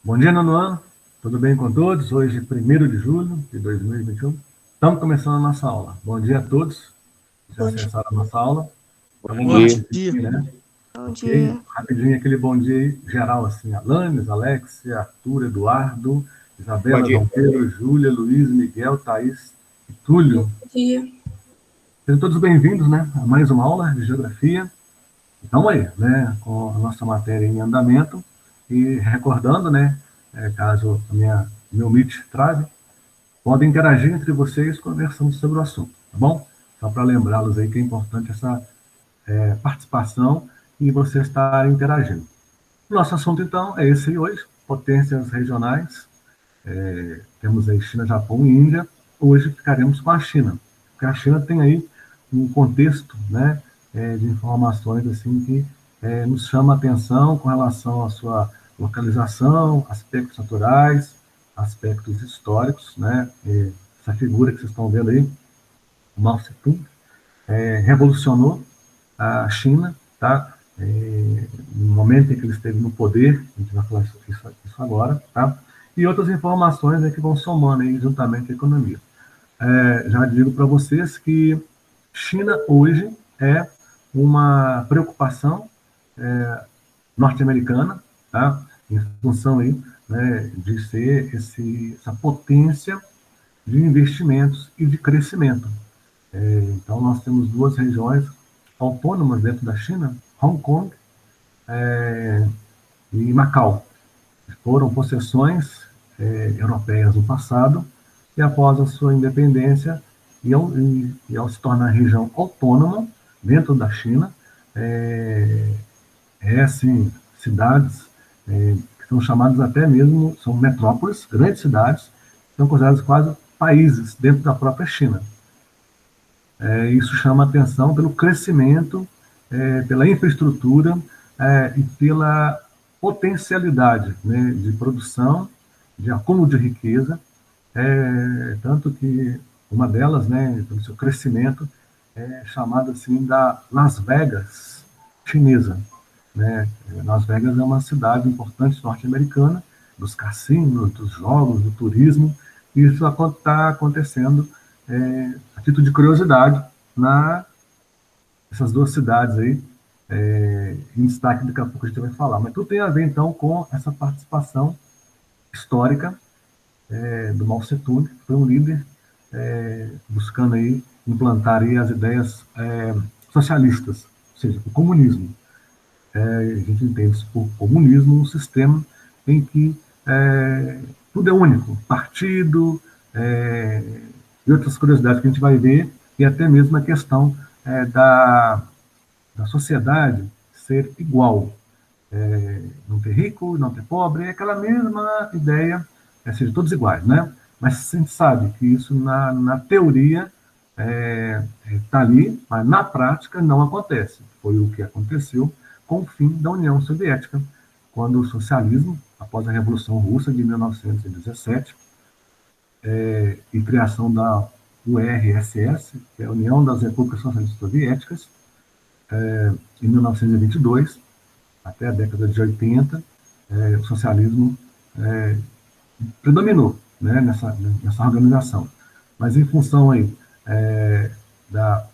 Bom dia, nono ano. Tudo bem com todos? Hoje, 1º de julho de 2021. Estamos começando a nossa aula. Bom dia a todos que já Bom dia. acessaram a nossa aula. Então, vamos Bom lá, dia. né? Bom Ok? dia. Rapidinho, aquele bom dia aí, geral, assim. Alanes, Alexia, Arthur, Eduardo, Bom Isabela, dia. João Pedro, Júlia, Luiz, Miguel, Thaís e Túlio. Bom dia. Sejam todos bem-vindos, né, a mais uma aula de Geografia. Então, aí, né, com a nossa matéria em andamento, e recordando, né, caso meu Meet trave, podem interagir entre vocês conversando sobre o assunto, tá bom? Só para lembrá-los aí que é importante essa participação e vocês estarem interagindo. Nosso assunto, então, é esse aí hoje, potências regionais. Temos aí China, Japão e Índia. Hoje ficaremos com a China, porque a China tem aí um contexto, né, de informações assim que nos chama a atenção com relação à sua localização, aspectos naturais, aspectos históricos, né? Essa figura que vocês estão vendo aí, o Mao Tse-tung, revolucionou a China, tá? No momento em que ele esteve no poder, a gente vai falar isso agora, tá? E outras informações aí que vão somando aí juntamente a economia. Já digo para vocês que China hoje é uma preocupação norte-americana, tá? Em função aí, né, de ser essa potência de investimentos e de crescimento. Então, nós temos duas regiões autônomas dentro da China, Hong Kong e Macau. Foram possessões europeias no passado, e após a sua independência, ao se tornar região autônoma dentro da China, assim, cidades que são chamadas até mesmo, são metrópoles, grandes cidades, são consideradas quase países dentro da própria China. Isso chama atenção pelo crescimento, pela infraestrutura e pela potencialidade, né, de produção, de acúmulo de riqueza, tanto que uma delas, né, pelo seu crescimento, é chamada assim da Las Vegas chinesa, né? Las Vegas é uma cidade importante norte-americana, dos cassinos, dos jogos, do turismo, e isso está acontecendo, a título de curiosidade, nessas duas cidades aí, em destaque, daqui a pouco a gente vai falar. Mas tudo tem a ver, então, com essa participação histórica do Mao Tse-tung, que foi um líder buscando aí implantar aí as ideias socialistas, ou seja, o comunismo. A gente entende por comunismo um sistema em que tudo é único, partido e outras curiosidades que a gente vai ver, e até mesmo a questão da sociedade ser igual, não ter rico, não ter pobre, é aquela mesma ideia, seja, todos iguais, né? Mas a gente sabe que isso na teoria está ali, mas na prática não acontece. Foi o que aconteceu com o fim da União Soviética, quando o socialismo, após a Revolução Russa de 1917, e criação da URSS, que é a União das Repúblicas Socialistas Soviéticas, em 1922, até a década de 80, o socialismo predominou, né, nessa organização. Mas em função aí, da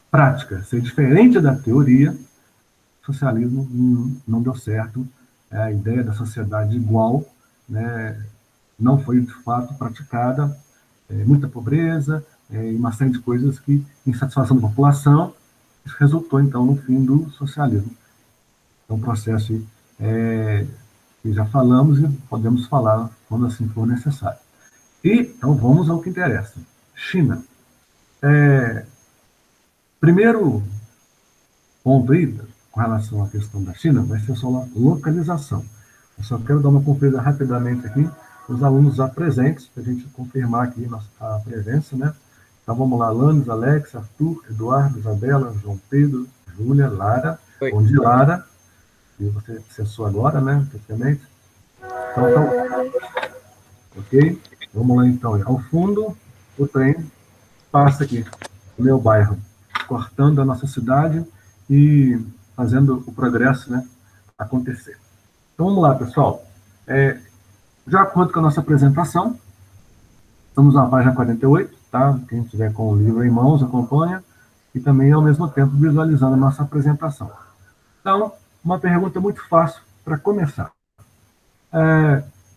prática ser diferente da teoria, o socialismo não deu certo, a ideia da sociedade igual, né, não foi de fato praticada, muita pobreza e uma série de coisas que, insatisfação da população, isso resultou então no fim do socialismo. É um processo que já falamos e podemos falar quando assim for necessário. Então vamos ao que interessa. China. Primeiro ponto aí, com relação à questão da China, vai ser só a localização. Eu só quero dar uma conferida rapidamente aqui, os alunos já presentes, para a gente confirmar aqui a presença, né? Então vamos lá, Lanes, Alex, Arthur, Eduardo, Isabela, João Pedro, Júlia, Lara. Oi. Bom dia, Lara. E você acessou agora, né, praticamente. Então, ok? Vamos lá, então. Ao fundo, o trem passa aqui no meu bairro, cortando a nossa cidade e fazendo o progresso, né, acontecer. Então, vamos lá, pessoal. De acordo com a nossa apresentação, estamos na página 48, tá? Quem estiver com o livro em mãos, acompanha, e também, ao mesmo tempo, visualizando a nossa apresentação. Então, uma pergunta muito fácil para começar.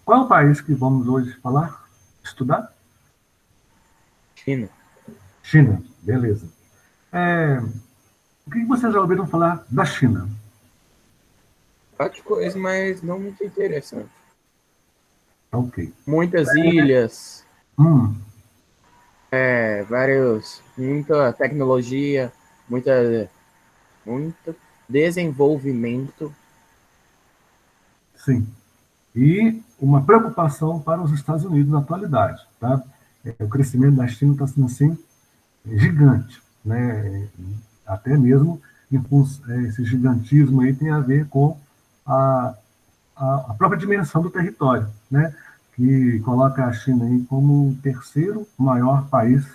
Qual é o país que vamos hoje falar, estudar? China. China, beleza. O que vocês já ouviram falar da China? Bastante coisa, mas não muito interessante. Ok. Muitas ilhas, Hum, muita tecnologia, muito desenvolvimento. sim. E uma preocupação para os Estados Unidos na atualidade, tá? O crescimento da China está sendo assim gigante, né? Até mesmo esse gigantismo aí tem a ver com a, a própria dimensão do território, né? Que coloca a China aí como o terceiro maior país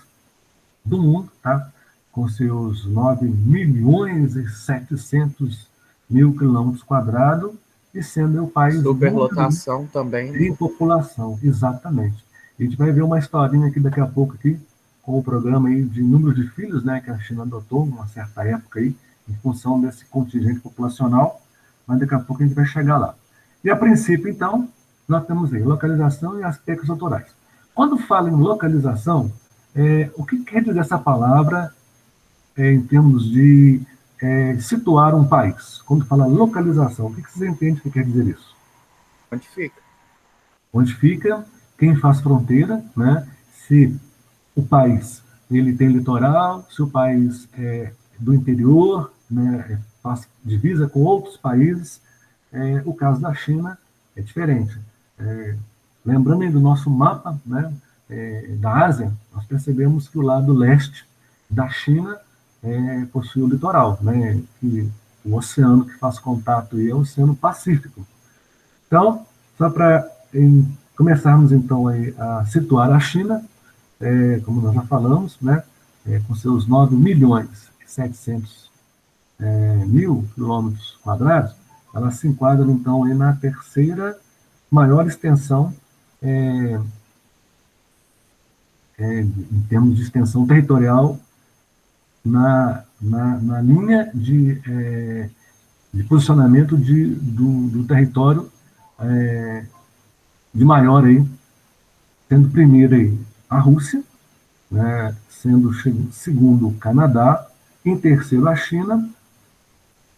do mundo, tá? Com seus 9 milhões e 700 mil quilômetros quadrados e sendo o país número um Superlotação também, né? em população, exatamente. A gente vai ver uma historinha aqui daqui a pouco aqui, com o programa aí de número de filhos, né, que a China adotou numa certa época aí, em função desse contingente populacional, mas daqui a pouco a gente vai chegar lá. E a princípio, então, nós temos aí localização e aspectos autorais. Quando fala em localização, o que quer dizer essa palavra em termos de situar um país? Quando fala localização, o que vocês entendem que quer dizer isso? Onde fica? Onde fica, quem faz fronteira, né? Se o país ele tem litoral, se o país é do interior, né? Faz divisa com outros países. O caso da China é diferente. Lembrando aí do nosso mapa, né? Da Ásia, nós percebemos que o lado leste da China possui o litoral, né? Que o oceano que faz contato aí é o Oceano Pacífico. Então, só para começarmos então a situar a China, como nós já falamos, né, com seus 9 milhões e 700 mil quilômetros quadrados, ela se enquadra então aí na terceira maior extensão em termos de extensão territorial na linha de posicionamento do território de maior aí, sendo primeiro aí a Rússia, né, sendo segundo o Canadá, em terceiro a China,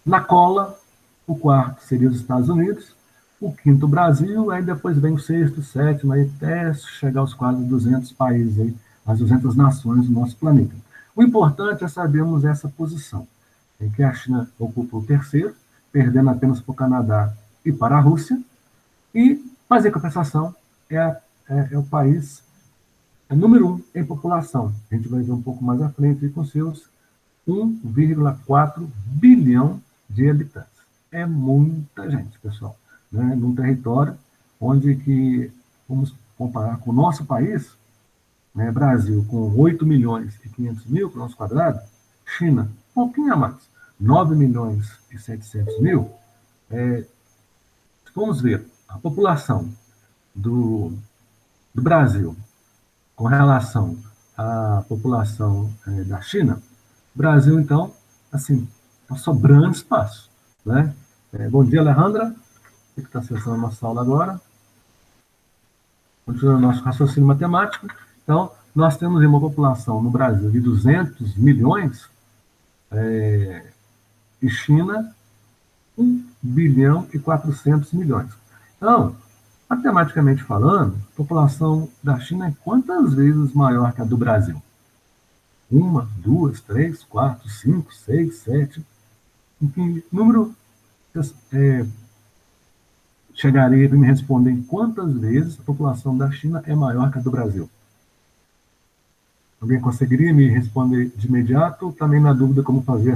na cola, o quarto seria os Estados Unidos, o quinto o Brasil, aí depois vem o sexto, o sétimo, aí até chegar aos quase 200 países, aí, as 200 nações do nosso planeta. O importante é sabermos essa posição, em que a China ocupa o terceiro, perdendo apenas para o Canadá e para a Rússia, mas em compensação é o país número um em população. A gente vai ver um pouco mais à frente com seus 1,4 bilhão de habitantes. É muita gente, pessoal, né? Num território onde que, vamos comparar com o nosso país, né? Brasil com 8 milhões e 500 mil quilômetros quadrados, China, um pouquinho a mais, 9 milhões e 700 mil. Vamos ver a população do, do Brasil com relação à população da China, o Brasil, então, assim, está sobrando espaço. Né? Bom dia, Alejandra, que está acessando a nossa aula agora. Continuando nosso raciocínio matemático. Então, nós temos uma população no Brasil de 200 milhões e China 1,4 bilhão. Então, matematicamente falando, a população da China é quantas vezes maior que a do Brasil? Uma, duas, três, quatro, cinco, seis, sete. Em que número chegaria para me responder em quantas vezes a população da China é maior que a do Brasil? Alguém conseguiria me responder de imediato? Também na dúvida como fazer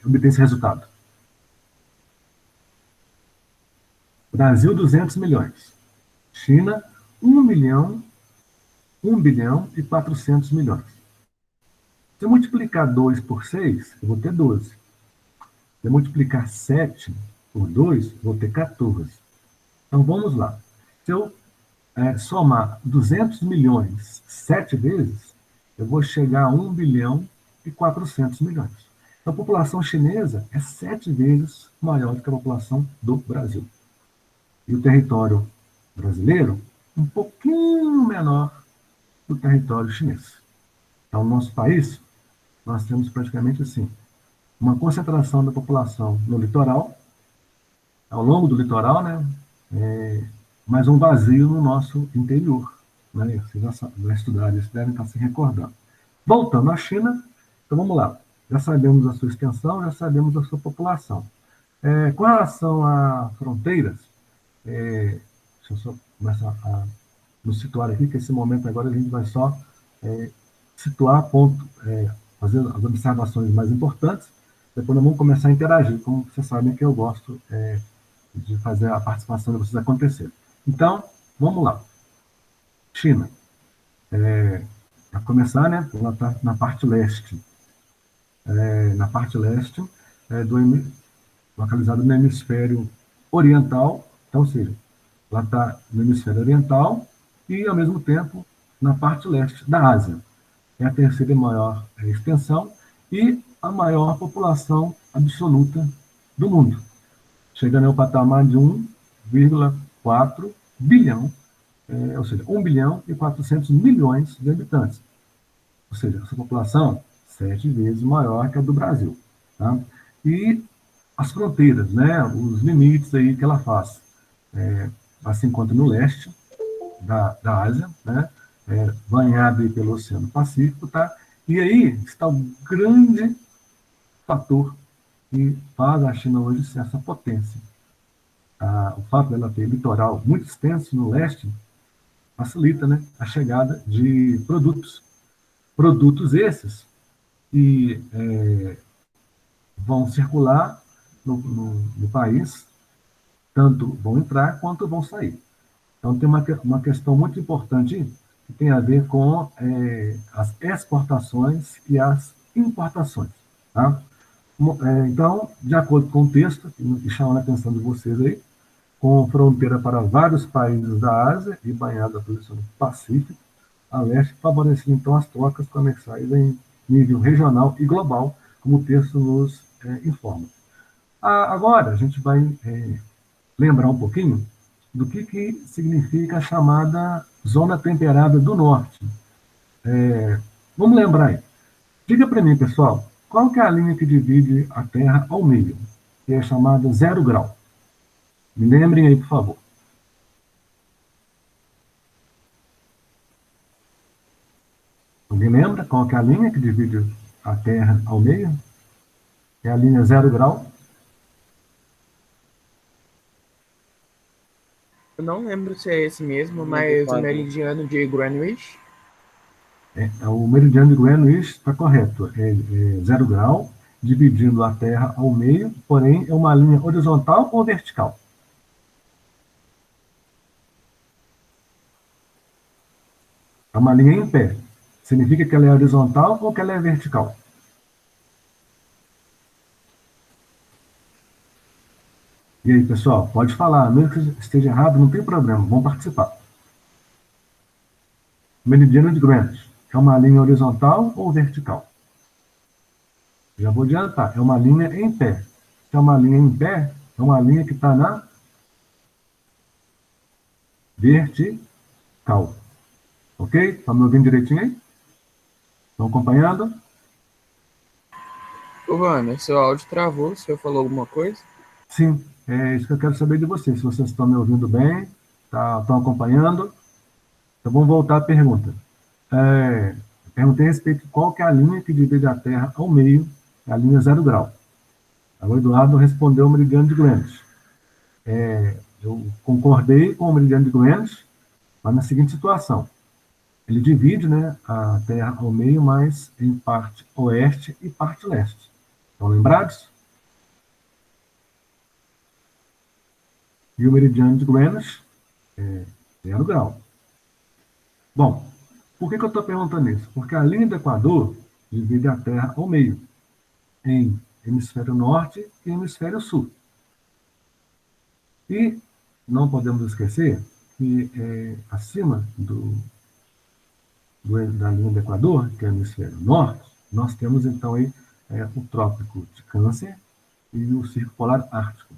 obter esse resultado. Brasil, 200 milhões. China, 1 milhão, 1,4 bilhão. Se eu multiplicar 2 por 6, eu vou ter 12. Se eu multiplicar 7 por 2, eu vou ter 14. Então, vamos lá. Se eu somar 200 milhões 7 vezes, eu vou chegar a 1,4 bilhão. Então, a população chinesa é 7 vezes maior do que a população do Brasil. E o território brasileiro, um pouquinho menor do território chinês. Então, no nosso país, nós temos praticamente assim, uma concentração da população no litoral, ao longo do litoral, né? Mas um vazio no nosso interior. Né? Vocês já estudaram isso, devem estar se recordando. Voltando à China, então vamos lá. Já sabemos a sua extensão, já sabemos a sua população. Com relação a fronteiras, deixa eu só começar a nos situar aqui, que esse momento agora a gente vai só situar ponto, fazer as observações mais importantes, depois nós vamos começar a interagir, como vocês sabem que eu gosto de fazer a participação de vocês acontecer. Então, vamos lá. China. Para começar, né, ela está na parte leste. Na parte leste, localizada no hemisfério oriental, então, ou seja, ela está no hemisfério oriental e, ao mesmo tempo, na parte leste da Ásia. É a terceira maior extensão e a maior população absoluta do mundo, chegando ao patamar de 1,4 bilhão, ou seja, 1 bilhão e 400 milhões de habitantes. Ou seja, essa população 7 vezes maior que a do Brasil. Tá? E as fronteiras, né, os limites aí que ela faz. Ela se encontra no leste da Ásia, né, banhada pelo Oceano Pacífico, tá? E aí está o grande fator que faz a China hoje ser essa potência. O fato dela ter litoral muito extenso no leste facilita, né, a chegada de produtos. Produtos esses que vão circular no país, tanto vão entrar quanto vão sair. Então, tem uma questão muito importante que tem a ver com as exportações e as importações. Tá? Então, de acordo com o texto, que chama a atenção de vocês aí, com fronteira para vários países da Ásia e banhada pelo Oceano Pacífico, a leste, favorecendo então as trocas comerciais em nível regional e global, como o texto nos informa. Agora, a gente vai lembrar um pouquinho do que significa a chamada zona temperada do norte. Vamos lembrar aí. Diga para mim, pessoal, qual que é a linha que divide a Terra ao meio, que é chamada 0 grau? Me lembrem aí, por favor. Alguém lembra qual que é a linha que divide a Terra ao meio? É a linha 0 grau. Eu não lembro se é esse mesmo, mas o meridiano de Greenwich. O meridiano de Greenwich está correto. É 0 grau, dividindo a Terra ao meio, porém é uma linha horizontal ou vertical? É uma linha em pé. Significa que ela é horizontal ou que ela é vertical? E aí, pessoal, pode falar. Mesmo que esteja errado, não tem problema. Vamos participar. Meridiano de Greenwich. É uma linha horizontal ou vertical? Já vou adiantar. É uma linha em pé. Se é uma linha em pé, é uma linha que está na vertical. Ok? Estão me ouvindo direitinho aí? Estão acompanhando? Ô, Vânia, seu áudio travou, o senhor falou alguma coisa? Sim, é isso que eu quero saber de vocês. Se vocês estão me ouvindo bem, estão acompanhando. Então vamos voltar à pergunta. Perguntei a respeito de qual que é a linha que divide a Terra ao meio, a linha 0 grau. O Eduardo respondeu o meridiano de Greenwich. Eu concordei com o meridiano de Greenwich, mas na seguinte situação. Ele divide, né, a Terra ao meio, mas em parte oeste e parte leste. Estão lembrados? E o meridiano de Greenwich é 0 grau. Bom, por que eu estou perguntando isso? Porque a linha do Equador divide a Terra ao meio, em hemisfério norte e hemisfério sul. E não podemos esquecer que acima da linha do Equador, que é o hemisfério norte, nós temos então aí o Trópico de Câncer e o Círculo Polar Ártico.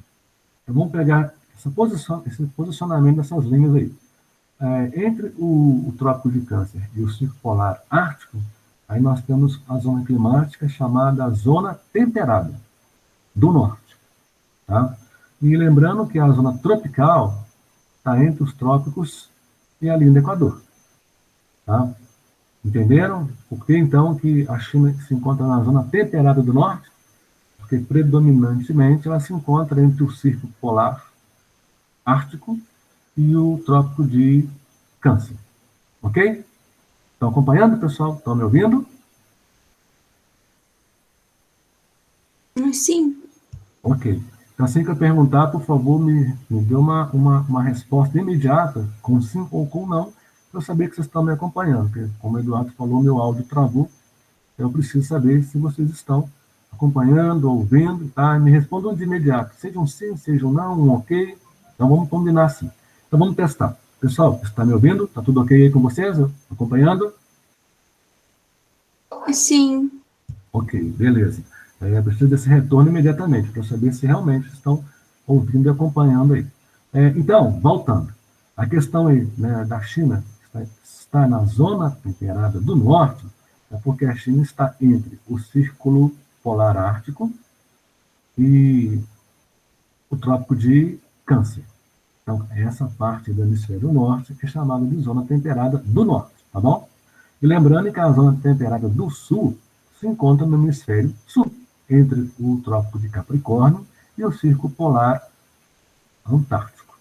Então vamos pegar esse posicionamento dessas linhas aí. Entre o Trópico de Câncer e o Círculo Polar Ártico, aí nós temos a zona climática chamada Zona Temperada do Norte. Tá? E lembrando que a zona tropical está entre os trópicos e a linha do Equador. Tá? Entenderam? Por que então que a China se encontra na zona temperada do Norte? Porque predominantemente ela se encontra entre o Círculo Polar Ártico e o Trópico de Câncer. Ok? Estão acompanhando, pessoal? Estão me ouvindo? Sim. Ok. Então, assim que eu perguntar, por favor, me dê uma resposta imediata, com sim ou com não, para eu saber que vocês estão me acompanhando. Porque, como o Eduardo falou, meu áudio travou. Eu preciso saber se vocês estão acompanhando, ouvindo, tá? Me respondam de imediato. Seja um sim, seja um não, um ok. Então, vamos combinar assim. Então, vamos testar. Pessoal, está me ouvindo? Está tudo ok aí com vocês? Acompanhando? Sim. Ok, beleza. Eu preciso desse retorno imediatamente, para saber se realmente estão ouvindo e acompanhando aí. Então, voltando. A questão aí, né, da China está na zona temperada do norte, é porque a China está entre o Círculo Polar Ártico e o Trópico de Câncer. Então, essa parte do hemisfério norte é chamada de zona temperada do norte, tá bom? E lembrando que a zona temperada do sul se encontra no hemisfério sul, entre o Trópico de Capricórnio e o Círculo Polar Antártico.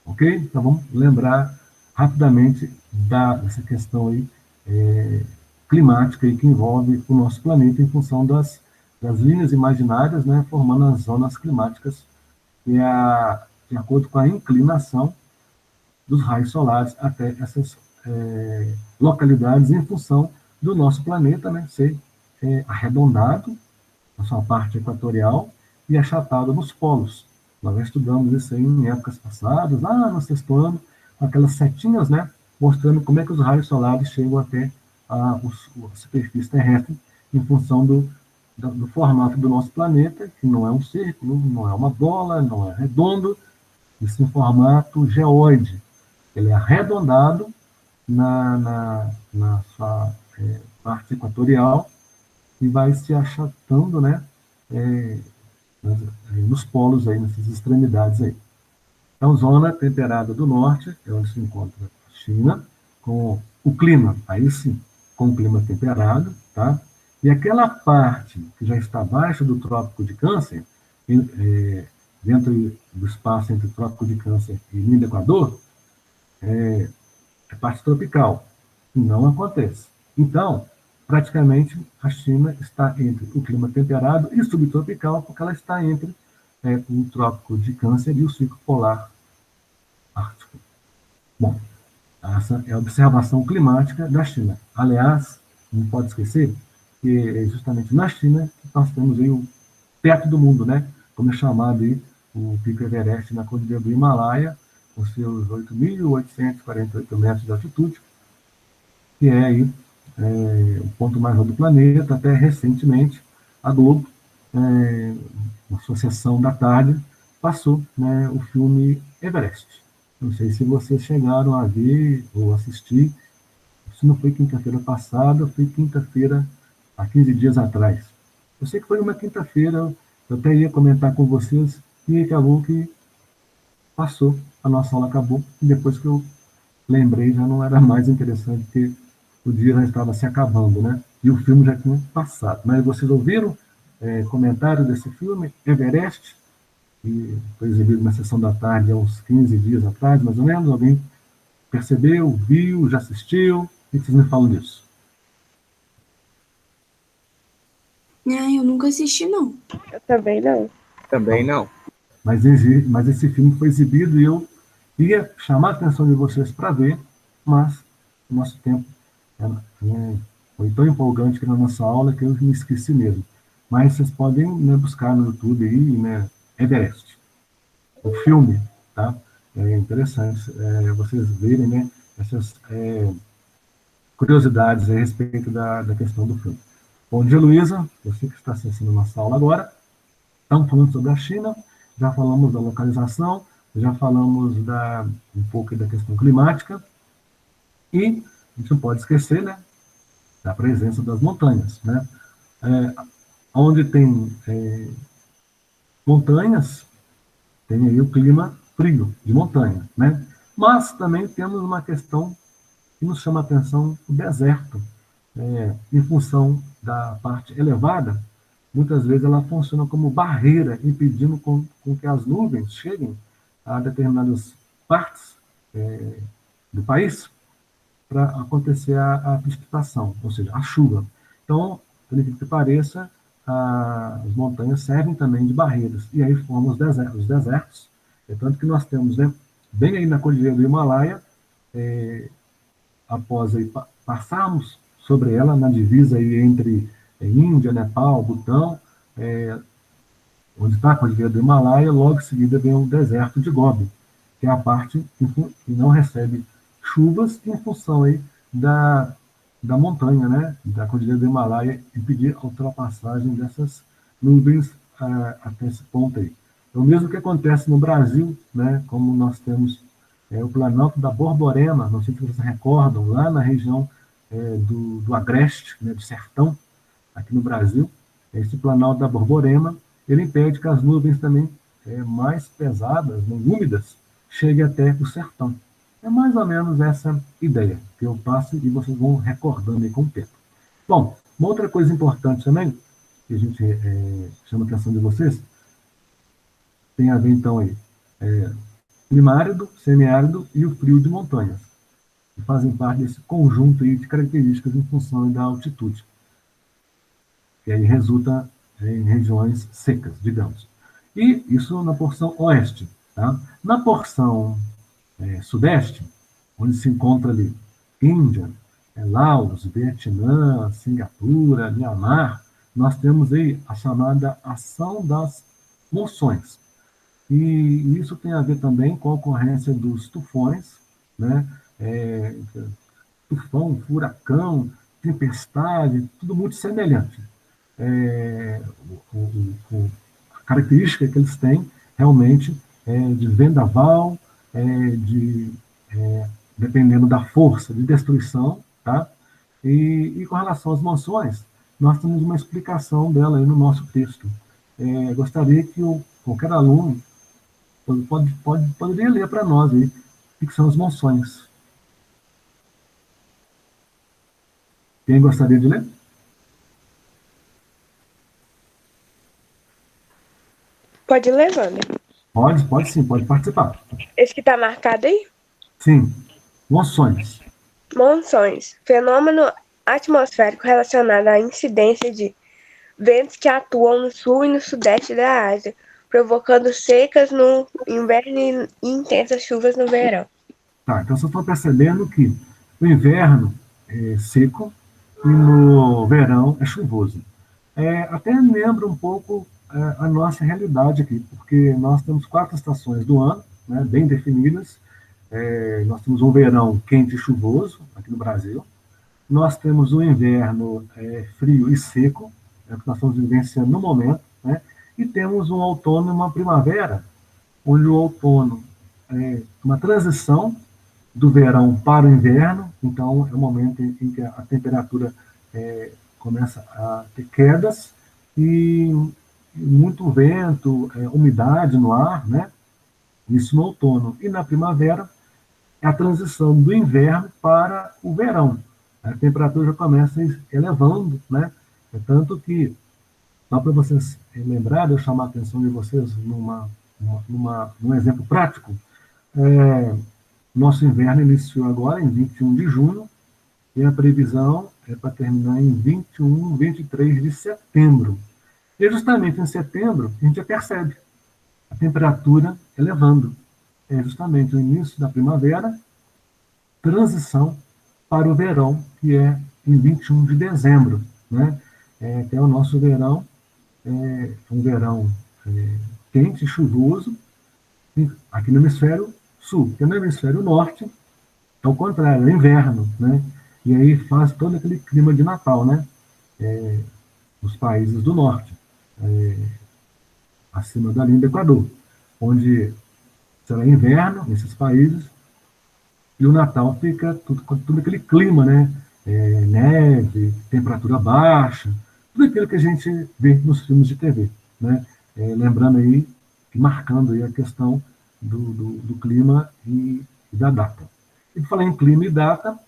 Ok? Então vamos lembrar rapidamente dessa questão aí, climática aí, que envolve o nosso planeta em função das linhas imaginárias, né, formando as zonas climáticas de acordo com a inclinação dos raios solares até essas localidades em função do nosso planeta, né, ser arredondado na sua parte equatorial e achatado nos polos. Nós já estudamos isso aí em épocas passadas, lá no sexto ano, com aquelas setinhas, né, mostrando como é que os raios solares chegam até a superfície terrestre em função do formato do nosso planeta, que não é um círculo, não é uma bola, não é redondo, isso em formato geóide. Ele é arredondado na sua parte equatorial e vai se achatando, né, nos polos aí, nessas extremidades aí. Então, zona temperada do norte é onde se encontra a China, com o clima, aí sim, com o clima temperado, tá? E aquela parte que já está abaixo do Trópico de Câncer, dentro do espaço entre o Trópico de Câncer e linha do Equador, é parte tropical. Não acontece. Então, praticamente, a China está entre o clima temperado e subtropical, porque ela está entre o Trópico de Câncer e o Círculo Polar Ártico. Bom, essa é a observação climática da China. Aliás, não pode esquecer que é justamente na China que nós temos aí o teto do mundo, né? Como é chamado aí o Pico Everest na cordilheira do Himalaia, com seus 8.848 metros de altitude, que é aí o ponto mais alto do planeta. Até recentemente, a Globo, uma associação da tarde, passou, né, o filme Everest. Não sei se vocês chegaram a ver ou assistir. Se não foi quinta-feira passada, foi quinta-feira, há 15 dias atrás. Eu sei que foi uma quinta-feira, eu até ia comentar com vocês, e acabou que passou, a nossa aula acabou, e depois que eu lembrei, já não era mais interessante, porque o dia já estava se acabando, né? E o filme já tinha passado. Mas vocês ouviram comentário desse filme, Everest, que foi exibido na sessão da tarde há uns 15 dias atrás, mais ou menos? Alguém percebeu, viu, já assistiu? O que vocês me falam disso? Eu nunca assisti, não. Eu também não. Também não. Mas esse filme foi exibido e eu ia chamar a atenção de vocês para ver, mas o nosso tempo foi tão empolgante que na nossa aula que eu me esqueci mesmo. Mas vocês podem, né, buscar no YouTube aí, né, Everest, o filme, tá? É interessante vocês verem, né, essas curiosidades a respeito da questão do filme. Bom dia, Luísa, você que está assistindo nossa aula agora. Estamos falando sobre a China, já falamos da localização, já falamos um pouco da questão climática, e a gente não pode esquecer, né, da presença das montanhas, né? Onde tem montanhas, tem aí o clima frio de montanha, né? Mas também temos uma questão que nos chama a atenção, o deserto. Em função da parte elevada, muitas vezes ela funciona como barreira, impedindo com que as nuvens cheguem a determinadas partes do país para acontecer a precipitação, ou seja, a chuva. Então, por incrível que pareça, as montanhas servem também de barreiras, e aí formam os desertos. É tanto que nós temos, né, bem aí na Cordilheira do Himalaia, após aí passarmos sobre ela, na divisa aí entre Índia, Nepal, Butão, onde está a Cordilheira do Himalaia, logo em seguida vem o deserto de Gobi, que é a parte que não recebe chuvas em função aí da montanha, né, da Cordilheira do Himalaia, impedir a ultrapassagem dessas nuvens até esse ponto aí. É o mesmo que acontece no Brasil, né, como nós temos o Planalto da Borborema, não sei se vocês recordam, lá na região do Agreste, né, do Sertão, aqui no Brasil, esse Planalto da Borborema, ele impede que as nuvens também mais pesadas, né, úmidas, cheguem até o sertão. É mais ou menos essa ideia que eu passo e vocês vão recordando aí com o tempo. Bom, uma outra coisa importante também, que a gente chama a atenção de vocês, tem a ver então aí, clima árido, semiárido e o frio de montanhas, que fazem parte desse conjunto aí de características em função da altitude, que aí resulta em regiões secas, digamos. E isso na porção oeste. Tá? Na porção sudeste, onde se encontra ali Índia, Laos, Vietnã, Singapura, Myanmar, nós temos aí a chamada ação das monções. E isso tem a ver também com a ocorrência dos tufões, né? Tufão, furacão, tempestade, tudo muito semelhante. A característica que eles têm realmente de vendaval, dependendo da força de destruição, tá? E com relação às monções, nós temos uma explicação dela aí no nosso texto. Gostaria que qualquer aluno poderia ler para nós aí o que são as monções. Quem gostaria de ler? Pode ler, Wander. Pode sim, pode participar. Esse que está marcado aí? Sim. Monções. Monções. Fenômeno atmosférico relacionado à incidência de ventos que atuam no sul e no sudeste da Ásia, provocando secas no inverno e intensas chuvas no verão. Tá, então vocês estão percebendo que o inverno é seco e no verão é chuvoso. Até lembra um pouco a nossa realidade aqui, porque nós temos 4 estações do ano, né, bem definidas. Nós temos um verão quente e chuvoso aqui no Brasil. Nós temos um inverno frio e seco, é o que nós estamos vivenciando no momento, né? E temos um outono e uma primavera, onde o outono é uma transição do verão para o inverno, então é o momento em que a temperatura começa a ter quedas e muito vento, umidade no ar, né? Isso no outono. E na primavera é a transição do inverno para o verão. A temperatura já começa elevando, né? É tanto que, só para vocês lembrarem, eu chamar a atenção de vocês num exemplo prático, nosso inverno iniciou agora em 21 de junho, e a previsão é para terminar em 21, 23 de setembro. E justamente em setembro, a gente já percebe a temperatura elevando. É justamente o início da primavera, transição para o verão, que é em 21 de dezembro. Né? Que é o nosso verão, um verão quente e chuvoso, aqui no hemisfério sul, porque no hemisfério norte é o contrário, é inverno, né? E aí faz todo aquele clima de Natal, né? Nos países do norte, acima da linha do Equador, onde será inverno nesses países e o Natal fica com tudo aquele clima, né? Neve, temperatura baixa, tudo aquilo que a gente vê nos filmes de TV, né? Lembrando aí, marcando aí a questão do clima e da data. E por falar em clima e data,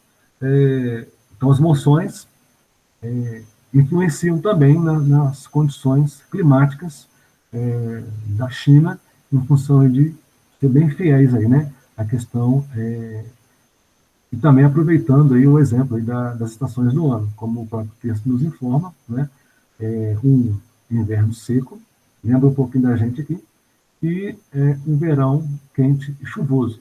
então as monções influenciam também nas condições climáticas da China, em função de ser bem fiéis aí, né? A questão e também aproveitando aí o exemplo aí das estações do ano, como o próprio texto nos informa, né? Um inverno seco, lembra um pouquinho da gente aqui, e um verão quente e chuvoso.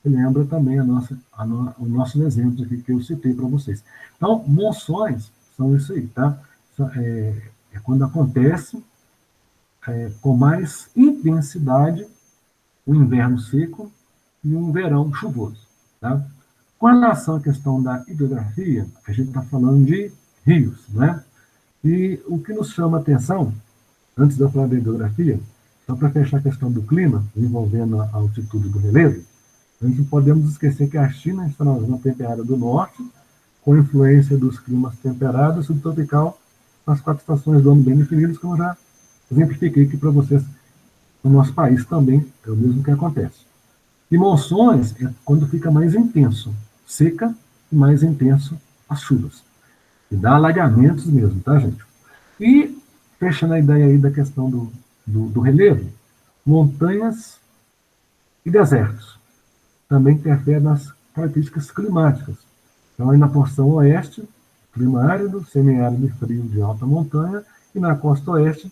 Que lembra também os nossos exemplos aqui que eu citei para vocês. Então, monções são isso aí, tá? É quando acontece com mais intensidade um inverno seco e um verão chuvoso, tá? Com relação à questão da hidrografia, a gente está falando de rios, né? E o que nos chama a atenção, antes de eu falar da hidrografia, só para fechar a questão do clima, envolvendo a altitude do relevo, nós não podemos esquecer que a China está na zona temperada do norte, com influência dos climas temperados e subtropical, nas 4 estações do ano bem definidas, como eu já exemplifiquei aqui para vocês. No nosso país também é o mesmo que acontece. E monções é quando fica mais intenso, seca e mais intenso as chuvas. E dá alagamentos mesmo, tá, gente? E, fechando a ideia aí da questão do relevo, montanhas e desertos também interferem nas características climáticas. Então, aí na porção oeste, clima árido, semiárido e frio de alta montanha, e na costa oeste,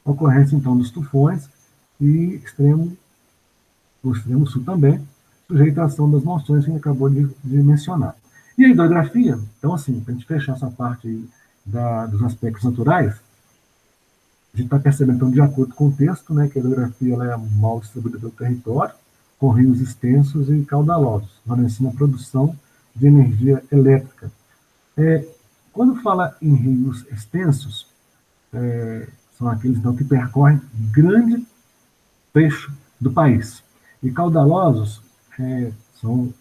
ocorrência, então, dos tufões e o extremo sul também, sujeito à ação das monções que a gente acabou de mencionar. E a hidrografia, então, assim, para a gente fechar essa parte aí dos aspectos naturais, a gente está percebendo, então, de acordo com o texto, né, que a hidrografia ela é mal distribuída pelo território, com rios extensos e caudalosos, favorecendo a produção de energia elétrica. Quando fala em rios extensos, são aqueles então, que percorrem grande trecho do país. E caudalosos são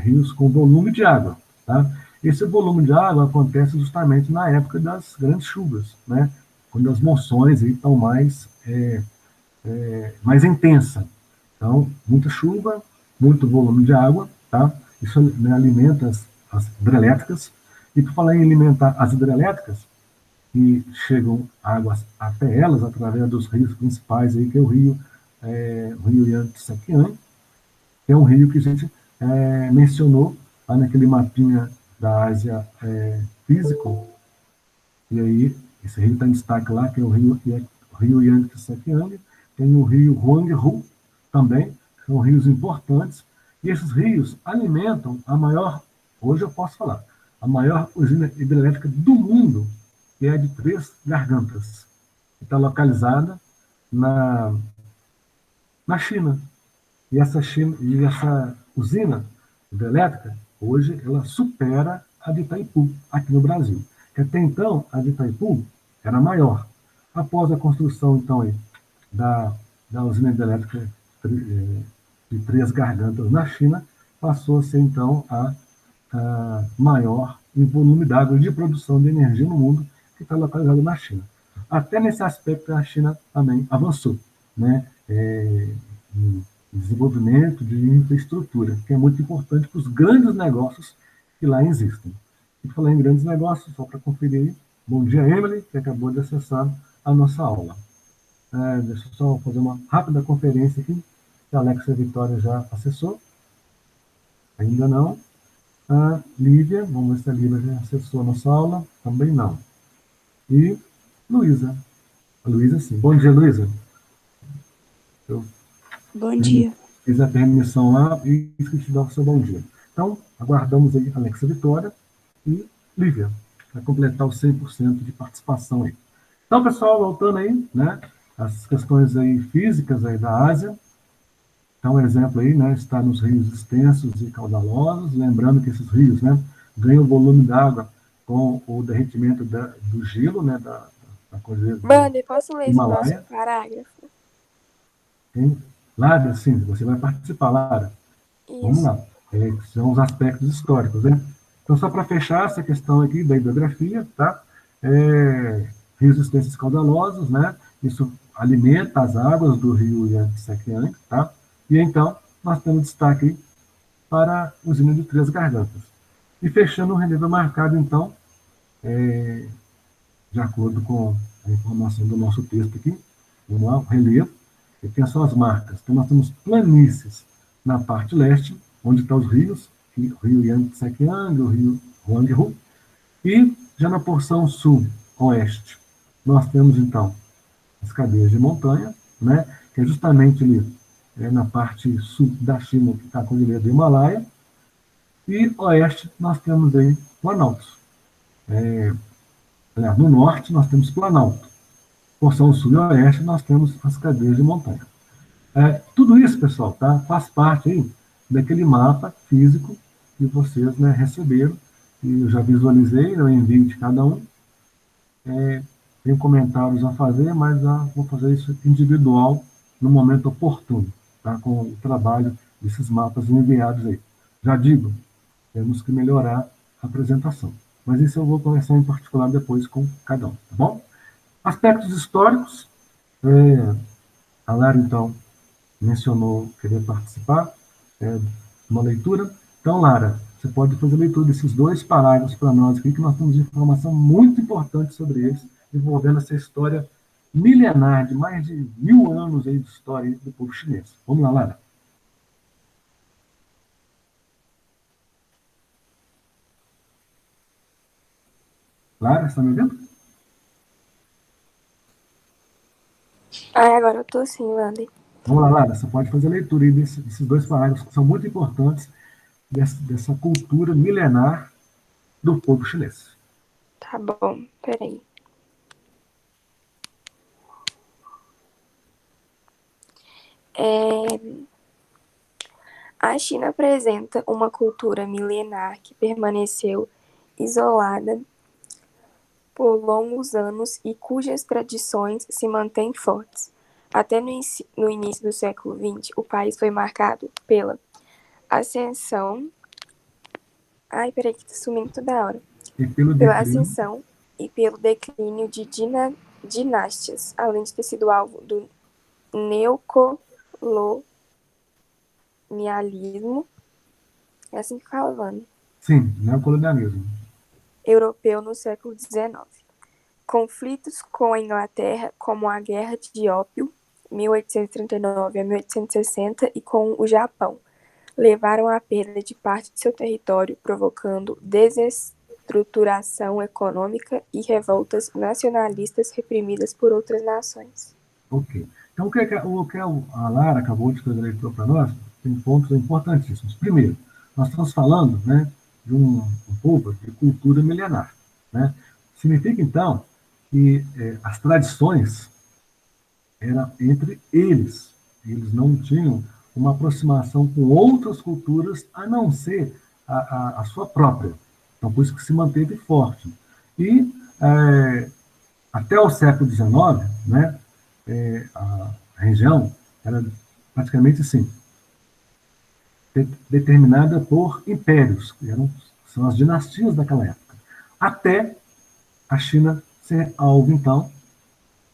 rios com volume de água. Tá? Esse volume de água acontece justamente na época das grandes chuvas, né? Quando as monções estão mais intensa. Então, muita chuva, muito volume de água, tá? Isso, né, alimenta as hidrelétricas. E por falar em alimentar as hidrelétricas, que chegam águas até elas através dos rios principais, aí, que é o rio Yangtze-Kiang, que é um rio que a gente mencionou lá naquele mapinha da Ásia físico, e aí esse rio está em destaque lá, que é o rio Yangtze-Kiang, tem o rio Huanghe também, são rios importantes, e esses rios alimentam hoje eu posso falar, a maior usina hidrelétrica do mundo, que é de 3 gargantas, que está localizada na China. E essa usina hidrelétrica, hoje, ela supera a de Itaipu, aqui no Brasil. Que até então, a de Itaipu era maior. Após a construção, então, aí, da usina hidrelétrica de 3 gargantas na China, passou a ser, então, a maior em volume d'água de produção de energia no mundo, que está localizada na China. Até nesse aspecto, a China também avançou, né? Em desenvolvimento de infraestrutura, que é muito importante para os grandes negócios que lá existem. E falar em grandes negócios, só para conferir aí, bom dia, Emily, que acabou de acessar a nossa aula. Deixa eu só fazer uma rápida conferência aqui, que a Alexa Vitória já acessou. Ainda não. A Lívia, vamos ver se a Lívia já acessou a nossa aula. Também não. E Luísa. A Luísa, sim. Bom dia, Luísa. Bom dia. Fiz a permissão lá e esqueci de dar o seu bom dia. Então, aguardamos aí a Alexa Vitória e Lívia, para completar os 100% de participação aí. Então, pessoal, voltando aí, né, as questões aí físicas aí da Ásia, Então, um exemplo aí, né, está nos rios extensos e caudalosos, lembrando que esses rios, né, ganham volume d'água com o derretimento do gelo, né, da cordilheira do Wander, posso ler esse próximo Himalaia. parágrafo? Tem, Lara, sim, você vai participar, Lara. Vamos Isso. lá. São os aspectos históricos, né? Então, só para fechar essa questão aqui da hidrografia, tá? Rios extensos e caudalosos, né? Isso alimenta as águas do rio Yangtze-Kiang, tá? E então, nós temos destaque aí para a usina de Três Gargantas. E fechando o relevo marcado, então, de acordo com a informação do nosso texto aqui, vamos lá, o relevo, e tem as suas marcas. Então, nós temos planícies na parte leste, onde estão os rios, o rio Yangtze-Kiang, o rio Huanghe, e já na porção sul-oeste, nós temos, então, as cadeias de montanha, né, que é justamente ali na parte sul da China, que está a cordilheira do Himalaia, e oeste nós temos aí Planaltos. Aliás, no norte nós temos Planalto. Porção sul e oeste nós temos as cadeias de montanha. Tudo isso, pessoal, tá, faz parte aí daquele mapa físico que vocês, né, receberam, e eu já visualizei, eu envio de cada um. Tem comentários a fazer, mas vou fazer isso individual no momento oportuno, tá, com o trabalho desses mapas enviados aí. Já digo, temos que melhorar a apresentação. Mas isso eu vou conversar em particular depois com cada um, tá bom? Aspectos históricos. A Lara, então, mencionou querer participar de uma leitura. Então, Lara, você pode fazer a leitura desses 2 parágrafos para nós aqui, que nós temos informação muito importante sobre eles, envolvendo essa história milenar, de mais de 1000 anos aí de história do povo chinês. Vamos lá, Lara. Lara, está me ouvindo? Agora eu tô sim, Wander. Vamos lá, Lara, você pode fazer a leitura aí desses 2 parágrafos que são muito importantes dessa cultura milenar do povo chinês. Tá bom, peraí. A China apresenta uma cultura milenar que permaneceu isolada por longos anos e cujas tradições se mantêm fortes. Até no início do século XX, o país foi marcado pela ascensão. Ai, peraí, que tá sumindo toda hora. Pela ascensão e pelo declínio de dinástias, além de ter sido alvo do neocolonialismo. É assim que fala, Vânia? Sim, neocolonialismo. Europeu no século XIX. Conflitos com a Inglaterra, como a Guerra de Ópio, 1839 a 1860, e com o Japão, levaram à perda de parte de seu território, provocando desestruturação econômica e revoltas nacionalistas reprimidas por outras nações. Ok. Então, o que a Lara acabou de fazer a leitura para nós tem pontos importantíssimos. Primeiro, nós estamos falando, né, de um povo de cultura milenar. Né? Significa, então, que as tradições eram entre eles. Eles não tinham uma aproximação com outras culturas, a não ser a sua própria. Então, por isso que se manteve forte. E, até o século XIX, né, a região era praticamente assim, determinada por impérios, que são as dinastias daquela época, até a China ser alvo, então,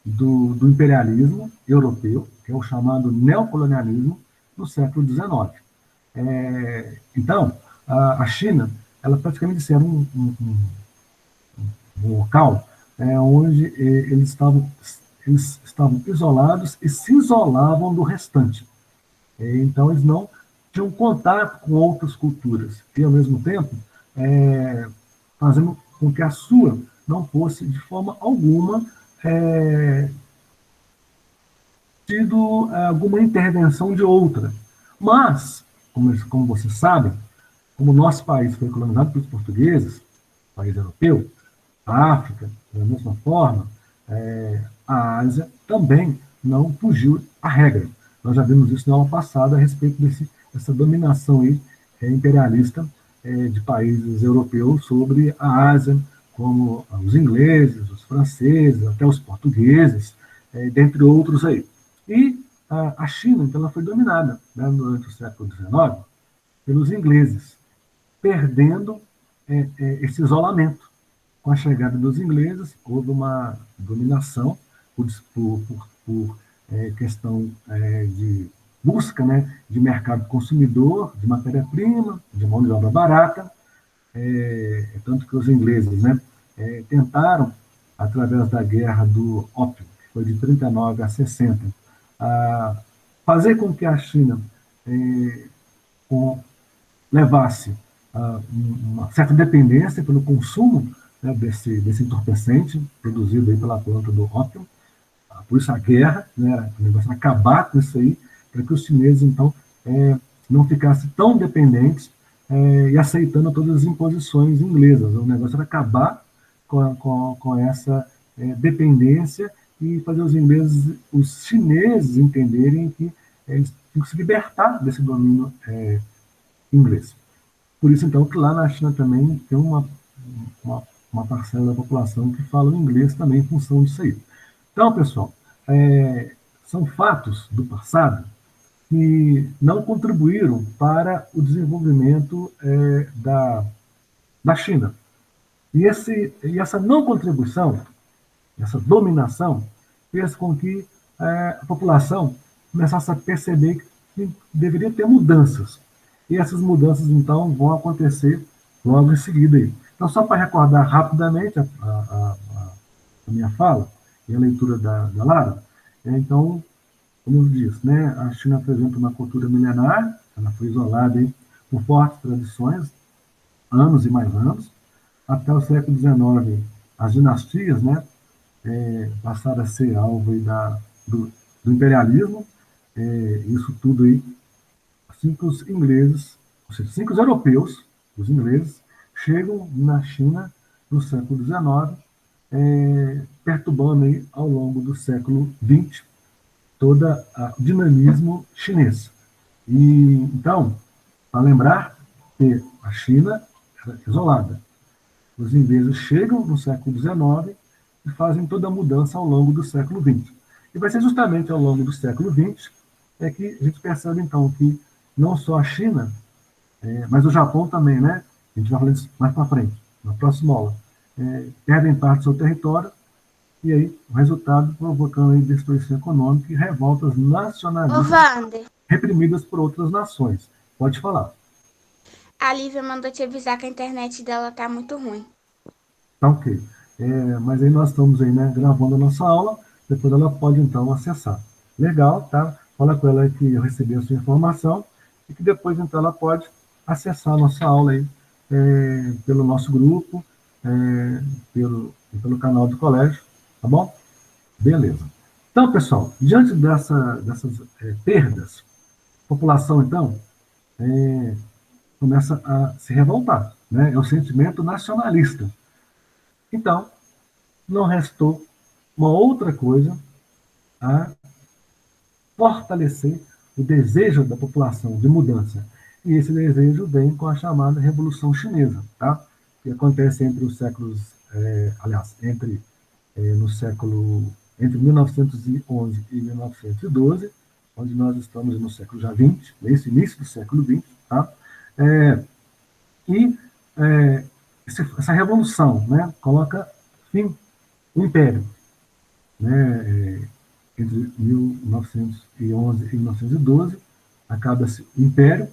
do imperialismo europeu, que é o chamado neocolonialismo, no século XIX. Então, a China, ela praticamente era um local onde eles estavam isolados e se isolavam do restante. Então, eles não tinham contato com outras culturas e, ao mesmo tempo, fazendo com que a sua não fosse, de forma alguma, tido alguma intervenção de outra. Mas, como vocês sabem, como o nosso país foi colonizado pelos portugueses, país europeu, a África, da mesma forma, a Ásia também não fugiu à regra. Nós já vimos isso na aula passada a respeito dessa dominação aí, imperialista de países europeus sobre a Ásia, como os ingleses, os franceses, até os portugueses, dentre outros aí. E a China, então, ela foi dominada, né, durante o século XIX pelos ingleses, perdendo esse isolamento. Com a chegada dos ingleses, houve uma dominação por questão de busca, né, de mercado consumidor, de matéria-prima, de mão de obra barata, tanto que os ingleses, né, tentaram, através da guerra do ópio, que foi de 39 a 60, fazer com que a China levasse uma certa dependência pelo consumo, né, desse entorpecente produzido aí pela planta do ópio. Por isso a guerra, né, o negócio era acabar com isso aí, para que os chineses, então, não ficassem tão dependentes e aceitando todas as imposições inglesas. O negócio era acabar com essa dependência e fazer os chineses entenderem que eles têm que se libertar desse domínio inglês. Por isso, então, que lá na China também tem uma parcela da população que fala inglês também em função disso aí. Então, pessoal, são fatos do passado que não contribuíram para o desenvolvimento da China. E essa não contribuição, essa dominação, fez com que a população começasse a perceber que deveria ter mudanças. E essas mudanças, então, vão acontecer logo em seguida. Aí. Então, só para recordar rapidamente a minha fala e a leitura da Lara, então, como eu disse, né, a China apresenta uma cultura milenar, ela foi isolada aí por fortes tradições, anos e mais anos. Até o século XIX, as dinastias, né, passaram a ser alvo aí do imperialismo, isso tudo aí, assim que os ingleses, ou seja, assim que os europeus, os ingleses, chegam na China no século XIX, perturbando aí, ao longo do século XX, todo o dinamismo chinês. E, então, para lembrar que a China era isolada. Os ingleses chegam no século XIX e fazem toda a mudança ao longo do século XX. E vai ser justamente ao longo do século XX que a gente percebe, então, que não só a China, mas o Japão também, né? A gente vai falar disso mais para frente, na próxima aula. Perdem parte do seu território, e aí o resultado provocando aí destruição econômica e revoltas nacionalistas reprimidas por outras nações. Pode falar. A Lívia mandou te avisar que a internet dela tá muito ruim. Tá ok. Mas aí nós estamos aí, né, gravando a nossa aula, depois ela pode então acessar. Legal, tá? Fala com ela que eu recebi a sua informação e que depois então ela pode acessar a nossa aula aí pelo nosso grupo, pelo canal do colégio, tá bom? Beleza. Então, pessoal, diante dessas perdas, a população então começa a se revoltar, né? É o sentimento nacionalista. Então, não restou uma outra coisa a fortalecer o desejo da população de mudança. E esse desejo vem com a chamada Revolução Chinesa, tá? Que acontece entre os séculos, entre 1911 e 1912, onde nós estamos no século já XX, nesse início do século XX, tá? Essa revolução, né, coloca fim ao Império, né, entre 1911 e 1912, acaba-se o Império,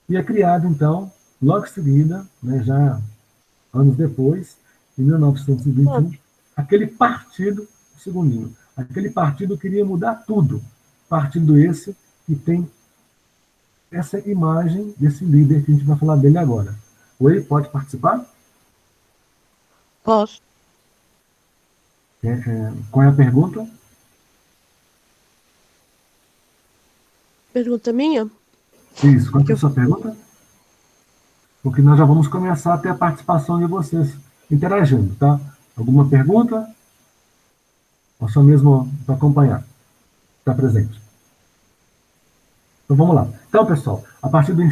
e é criado, então, logo em seguida, né, já anos depois, em 1921, aquele partido, segundinho, aquele partido queria mudar tudo, partido esse que tem essa imagem desse líder que a gente vai falar dele agora. Oi, pode participar? Posso. Qual é a pergunta? Pergunta minha? Isso, qual é a sua pergunta? Porque nós já vamos começar a ter a participação de vocês interagindo, tá? Alguma pergunta? Ou só mesmo para acompanhar? Está presente? Então, vamos lá. Então, pessoal, a partir do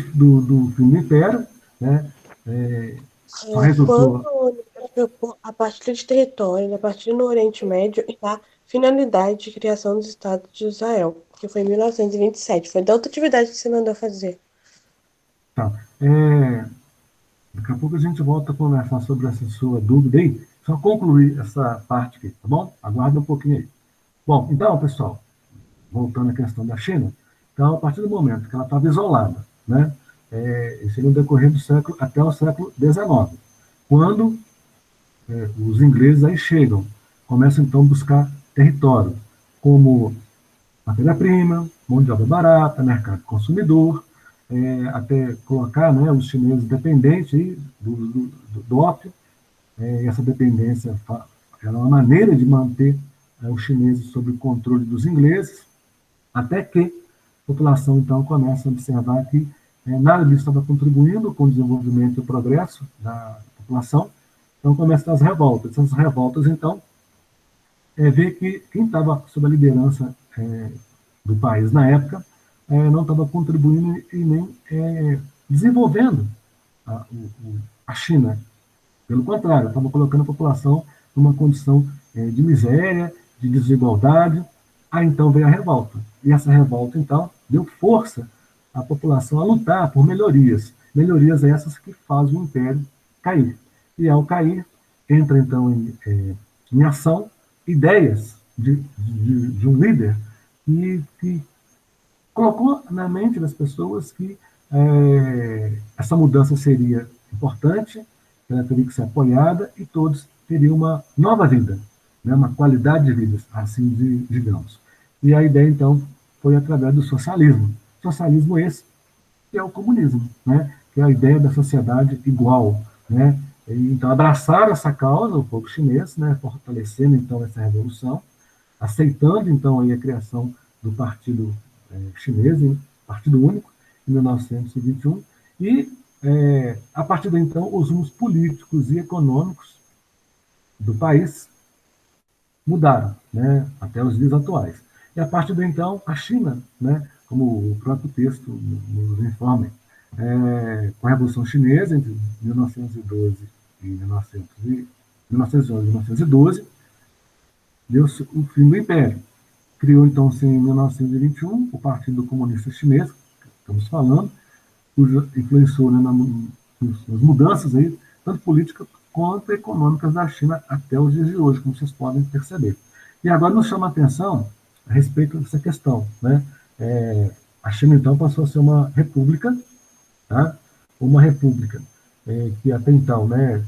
fim do Império, né, só resultou... Quando a partir de territórios, a partir do Oriente Médio, e a finalidade de criação do Estado de Israel, que foi em 1927. Foi da outra atividade que você mandou fazer. Tá. Daqui a pouco a gente volta a conversar sobre essa sua dúvida aí. Só concluir essa parte aqui, tá bom? Aguarda um pouquinho aí. Bom, então, pessoal, voltando à questão da China, então, a partir do momento que ela estava isolada, né, isso no decorrer do século, até o século XIX, quando os ingleses aí chegam, começam então a buscar território, como matéria-prima, mão de obra barata, mercado consumidor, até colocar, né, os chineses dependentes aí do ópio. Essa dependência era uma maneira de manter os chineses sob o controle dos ingleses, até que a população, então, começa a observar que nada disso estava contribuindo com o desenvolvimento e o progresso da população, então começam as revoltas. Essas revoltas, então, vê que quem estava sob a liderança do país na época não estava contribuindo e nem desenvolvendo a China. Pelo contrário, estava colocando a população numa condição de miséria, de desigualdade. Aí então veio a revolta. E essa revolta, então, deu força à população a lutar por melhorias. Melhorias essas que fazem o império cair. E ao cair, entra então em ação ideias de um líder que colocou na mente das pessoas que essa mudança seria importante, ela teria que ser apoiada e todos teriam uma nova vida, né, uma qualidade de vida, assim digamos. E a ideia, então, foi através do socialismo. Socialismo esse que é o comunismo, né, que é a ideia da sociedade igual, né. E, então, abraçaram essa causa, o povo chinês, né, fortalecendo, então, essa revolução, aceitando, então, aí a criação do Partido Chinês, Partido Único, em 1921, e, a partir daí, então, os rumos políticos e econômicos do país mudaram, né, até os dias atuais. E, a partir daí, então, a China, né, como o próprio texto nos informa, com a Revolução Chinesa, entre 1912 e 1911 e 1912, deu-se o fim do Império. Criou, então, em 1921, o Partido Comunista Chinês, que estamos falando, influenciou, né, nas mudanças aí, tanto políticas quanto econômicas da China até os dias de hoje, como vocês podem perceber. E agora nos chama a atenção a respeito dessa questão, né? A China, então, passou a ser uma república, tá? Uma república que até então, né,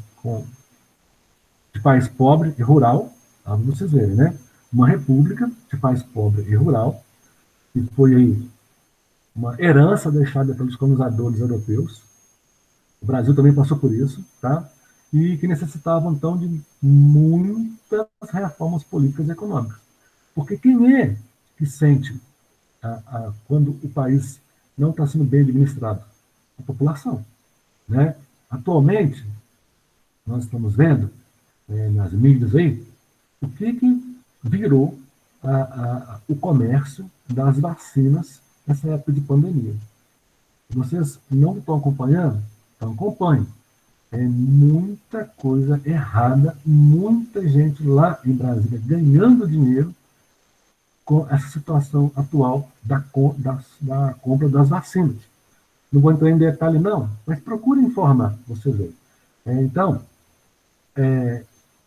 de país pobre e rural, para vocês verem, né? Uma república de país pobre e rural, que foi aí uma herança deixada pelos colonizadores europeus. O Brasil também passou por isso, tá? E que necessitavam, então, de muitas reformas políticas e econômicas. Porque quem é que sente quando o país não está sendo bem administrado? A população, né? Atualmente, nós estamos vendo nas mídias aí o que virou o comércio das vacinas nessa época de pandemia. Vocês não estão acompanhando? Então acompanhem. Muita coisa errada, muita gente lá em Brasília ganhando dinheiro com essa situação atual da compra das vacinas. Não vou entrar em detalhe, não, mas procure informar, vocês verem. Então,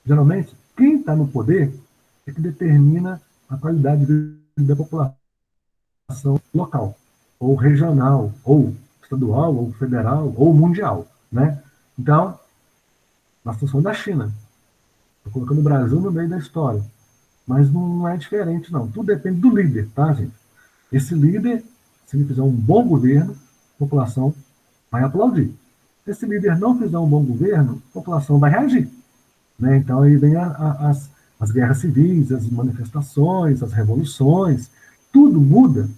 geralmente, quem está no poder é que determina a qualidade de vida da população local, ou regional, ou estadual, ou federal, ou mundial, né? Então, na situação da China, estou colocando o Brasil no meio da história, mas não é diferente, não. Tudo depende do líder, tá, gente? Esse líder, se ele fizer um bom governo, a população vai aplaudir. Se esse líder não fizer um bom governo, a população vai reagir, né? Então, aí vem as guerras civis, as manifestações, as revoluções, tudo muda,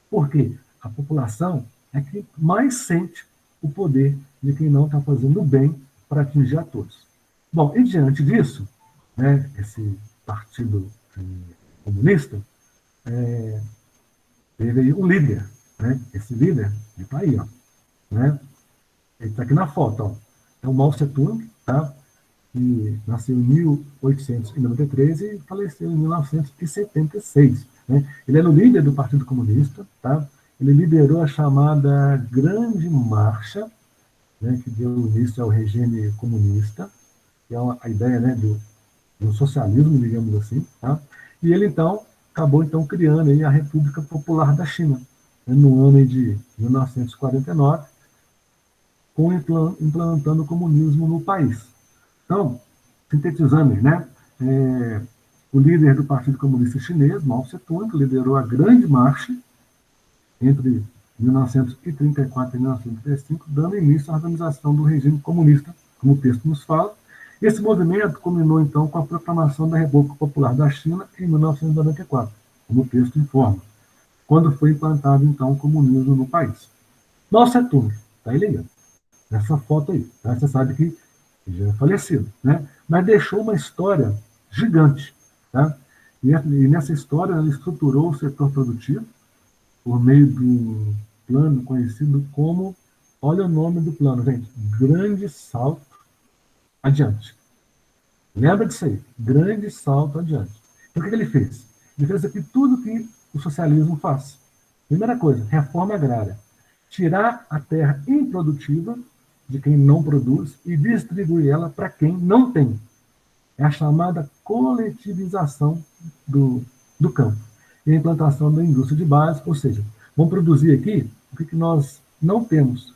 porque a população é que mais sente o poder de quem não está fazendo bem para atingir a todos. Bom, e diante disso, né, esse partido comunista teve aí um líder, né? Esse líder, ele está aí, ó, né? Ele está aqui na foto, ó. É o Mao Tse-tung, tá? Que nasceu em 1893 e faleceu em 1976. Né? Ele era o líder do Partido Comunista, tá? Ele liderou a chamada Grande Marcha, né, que deu início ao regime comunista, que é a ideia, né, do socialismo, digamos assim. Tá? E ele, então, acabou então, criando aí a República Popular da China, né, no ano de 1949, implantando o comunismo no país. Então, sintetizando, né, o líder do Partido Comunista Chinês, Mao Tse-tung, liderou a Grande Marcha entre 1934 e 1935, dando início à organização do regime comunista, como o texto nos fala. Esse movimento culminou, então, com a proclamação da República Popular da China em 1994, como o texto informa, quando foi implantado, então, o comunismo no país. Mao Tse-tung, está ele aí, nessa foto aí. Tá? Você sabe que ele já é falecido, né? Mas deixou uma história gigante. Tá? E nessa história ele estruturou o setor produtivo por meio de um plano conhecido como, olha o nome do plano, gente, Grande Salto Adiante. Lembra disso aí, Grande Salto Adiante. Então o que ele fez? Ele fez aqui tudo que o socialismo faz. Primeira coisa, reforma agrária. Tirar a terra improdutiva de quem não produz e distribuir ela para quem não tem. É a chamada coletivização do campo. E a implantação da indústria de base, ou seja, vamos produzir aqui o que nós não temos.